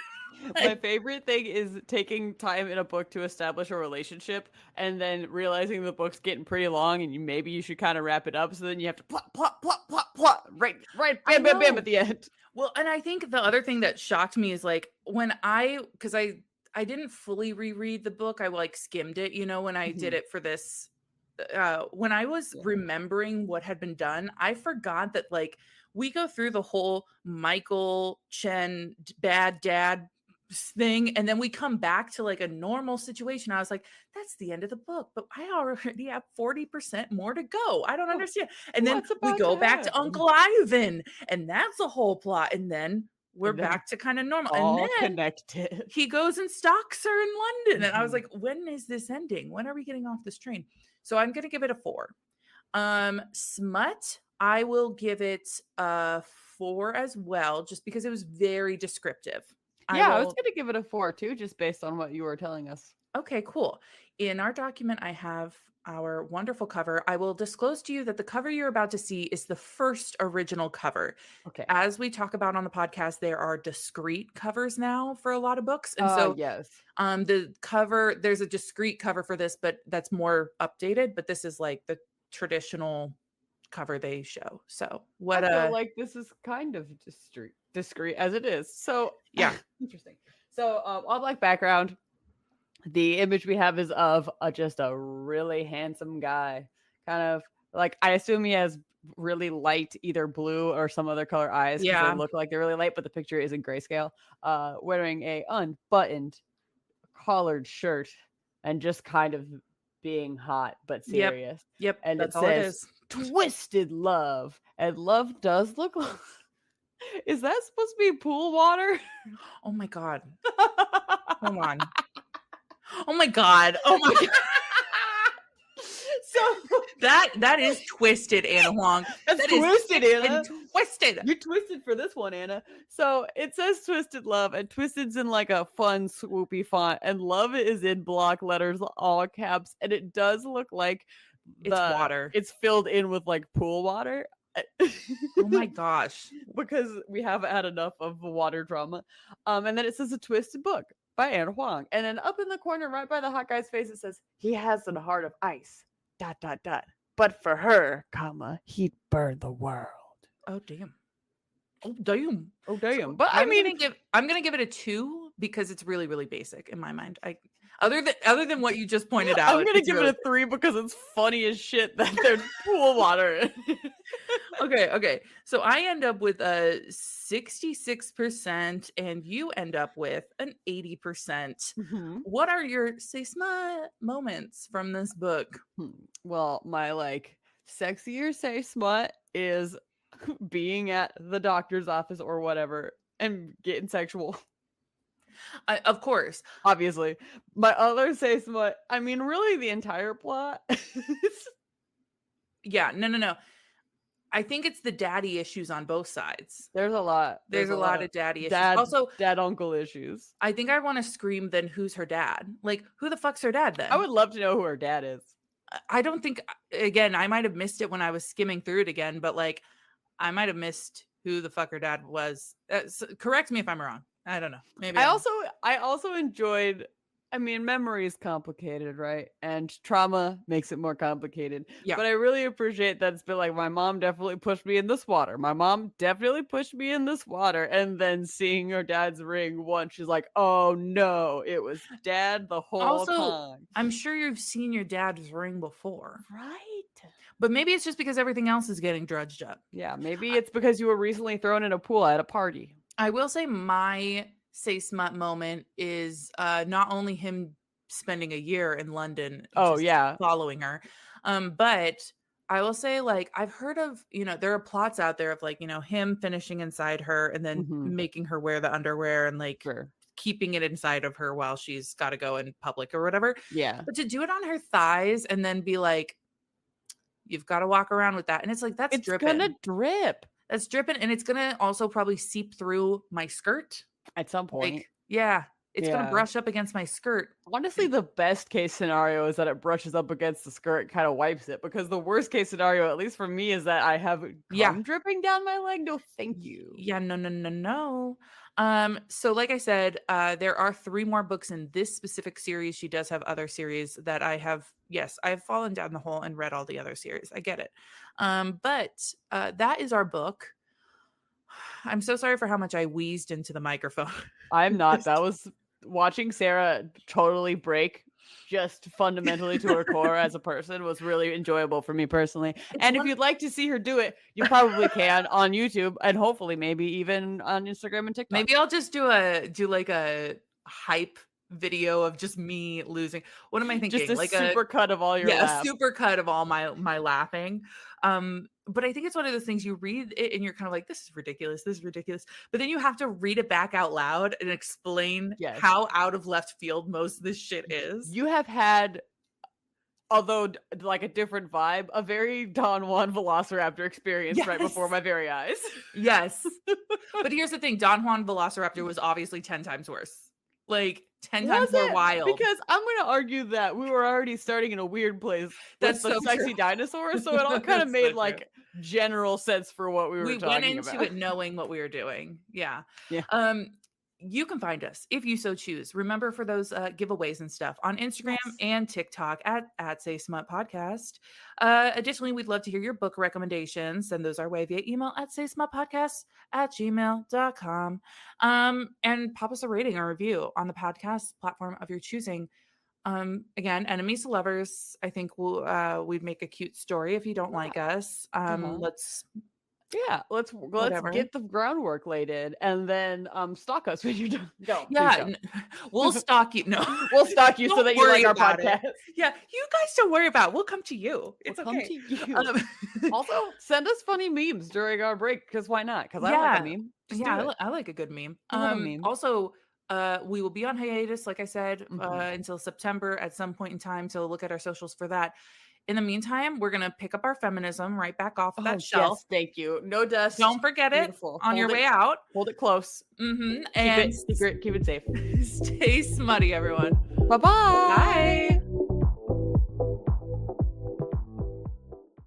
My Like, favorite thing is taking time in a book to establish a relationship and then realizing the book's getting pretty long and maybe you should kind of wrap it up. So then you have to plot, plot, plot, plot, plot, right, I bam, bam, bam at know. the end. Well, and I think the other thing that shocked me is like when because I didn't fully reread the book. I like skimmed it, when I did Mhm. it for this. When I was Yeah. remembering what had been done, I forgot that like we go through the whole Michael Chen bad dad thing, and then we come back to like a normal situation. I was like, that's the end of the book, but I already have 40% more to go. I don't Oh, understand. And then what's we about to go back to happen? Uncle Ivan, and that's a whole plot. And then we're And then back to kind of normal. And all then connected. he goes and stalks her in London. And I was Mhm. like, when is this ending? When are we getting off this train? So I'm gonna give it a 4. Smut, I will give it a 4 as well, just because it was very descriptive. I Yeah, I was will gonna give it a 4 too, just based on what you were telling us. Okay, cool. In our document, I have our wonderful cover. I will disclose to you that the cover you're about to see is the first original cover. Okay. As we talk about on the podcast, there are discrete covers now for a lot of books. And so Yes. there's a discrete cover for this, but that's more updated. But this is like the traditional cover they show. So I what feel like this is kind of discreet as it is. So yeah. interesting. So all black background. The image we have is of just a really handsome guy. Kind of like I assume he has really light, either blue or some other color eyes because they Yeah. look like they're really light, but the picture is in grayscale. Wearing a unbuttoned collared shirt and just kind of being hot but Yep. serious. Yep. And it That's all it says is. twisted love. And love does look like is that supposed to be pool water? Oh my God. Hold on. Oh my God. Oh my God. So That is twisted, Anna Huang. that's That is twisted, sick and Anna. twisted. You're twisted for this one, Anna. So it says twisted love, and twisted's in like a fun, swoopy font, and love is in block letters, all caps, and it does look like It's water. it's filled in with like pool water. Oh my gosh. Because we haven't had enough of water drama. And then it says a twisted book by Anne Huang. And then up in the corner, right by the hot guy's face, it says, he has a heart of ice. Dot dot dot. But for her, comma, he'd burn the world. Oh damn. Oh damn. Oh So damn. But I mean, I'm gonna give it a 2 because it's really, really basic in my mind. Other than what you just pointed out, I'm gonna it's give it really a 3 because it's funny as shit that there's pool water. okay. So I end up with a 66% and you end up with an 80%. Mhm. What are your say smut moments from this book? Well, my like sexier say smut is being at the doctor's office or whatever and getting sexual. Of course. Obviously. My other say smut, I mean, really the entire plot. Yeah, no. I think it's the daddy issues on both sides. There's a lot. There's a lot of of daddy issues. dad Also, dad uncle issues. I think I want to scream then who's her dad? Like, who the fuck's her dad I then? would love to know who her dad is. I don't think again, I might have missed it when I was skimming through it again, but like I might have missed who the fuck her dad was. Correct me if I'm wrong. I don't know. Maybe I I'm wrong. also enjoyed, I mean, memory is complicated, right? And trauma makes it more complicated. Yeah. But I really appreciate that it's been like my mom definitely pushed me in this water. My mom definitely pushed me in this water. And then seeing her dad's ring once, she's like, oh no, it was dad the whole Also, time. I'm sure you've seen your dad's ring before, Right. but maybe it's just because everything else is getting drudged up. Yeah, maybe it's because you were recently thrown in a pool at a party. I will say my say smut moment is not only him spending a year in London Oh just yeah. following her, but I will say like I've heard of, there are plots out there of like, him finishing inside her and then Mhm. making her wear the underwear and like Sure. keeping it inside of her while she's got to go in public or whatever. Yeah. But to do it on her thighs and then be like, you've got to walk around with that. And it's like, that's It's gonna dripping. drip That's dripping. And it's going to also probably seep through my skirt. at some point. Like, yeah, it's going to Yeah. brush up against my skirt. Honestly, the best case scenario is that it brushes up against the skirt, kind of wipes it. Because the worst case scenario, at least for me, is that I have Yeah. cum dripping down my leg. No, thank you. Yeah, no. So like I said, there are 3 more books in this specific series. She does have other series that I've fallen down the hole and read all the other series. I get it. But that is our book. I'm so sorry for how much I wheezed into the microphone. I'm not. That was watching Sarah totally break just fundamentally to her core as a person was really enjoyable for me personally. And if you'd like to see her do it, you probably can on YouTube and hopefully maybe even on Instagram and TikTok. Maybe I'll just do like a hype video of just me losing. What am I thinking? Just a Like super cut of all your a laughs. super cut of all my laughing. But I think it's one of those things you read it and you're kind of like, this is ridiculous. But then you have to read it back out loud and explain Yes. how out of left field most of this shit is. You have had, although like a different vibe, a very Don Juan Velociraptor experience right before Yes. my very eyes. Yes. But here's the thing, Don Juan Velociraptor was obviously 10 times worse. Like 10 times Was more it? wild. Because I'm gonna argue that we were already starting in a weird place That's with the so sexy true. dinosaur, so it all kind of That's so made true. like general sense for what we were We talking went into about. it knowing what we were doing. Yeah. Yeah. You can find us if you so choose. Remember for those giveaways and stuff on Instagram Yes. and TikTok at Say Smut Podcast. Additionally, we'd love to hear your book recommendations. Send those our way via email at saysmutpodcast@gmail.com. And pop us a rating or review on the podcast platform of your choosing. Again, enemies to lovers. I think we'd make a cute story if you don't like us. Let's Let's whatever. get the groundwork laid in and then stalk us when you're done. No, Yeah, please don't. we'll stalk you. No, We'll stalk you so Don't that you worry like our about it. podcast. Yeah, you guys don't worry about it. We'll come to you. It's We'll come okay. to you. Um, Also, send us funny memes during our break because why not? Because I like a Yeah. meme. Just yeah, do it. I like a good meme. I love a meme. Also, we will be on hiatus, like I said, Mhm. until September at some point in time. So look at our socials for that. In the meantime, we're gonna pick up our feminism right back off that shelf. Yes, thank you. No dust. Don't forget it Beautiful. on your Hold it- way out. Hold it close. Mm-hmm. Keep And it secret. Keep it safe. stay smutty, everyone. Bye-bye. Bye.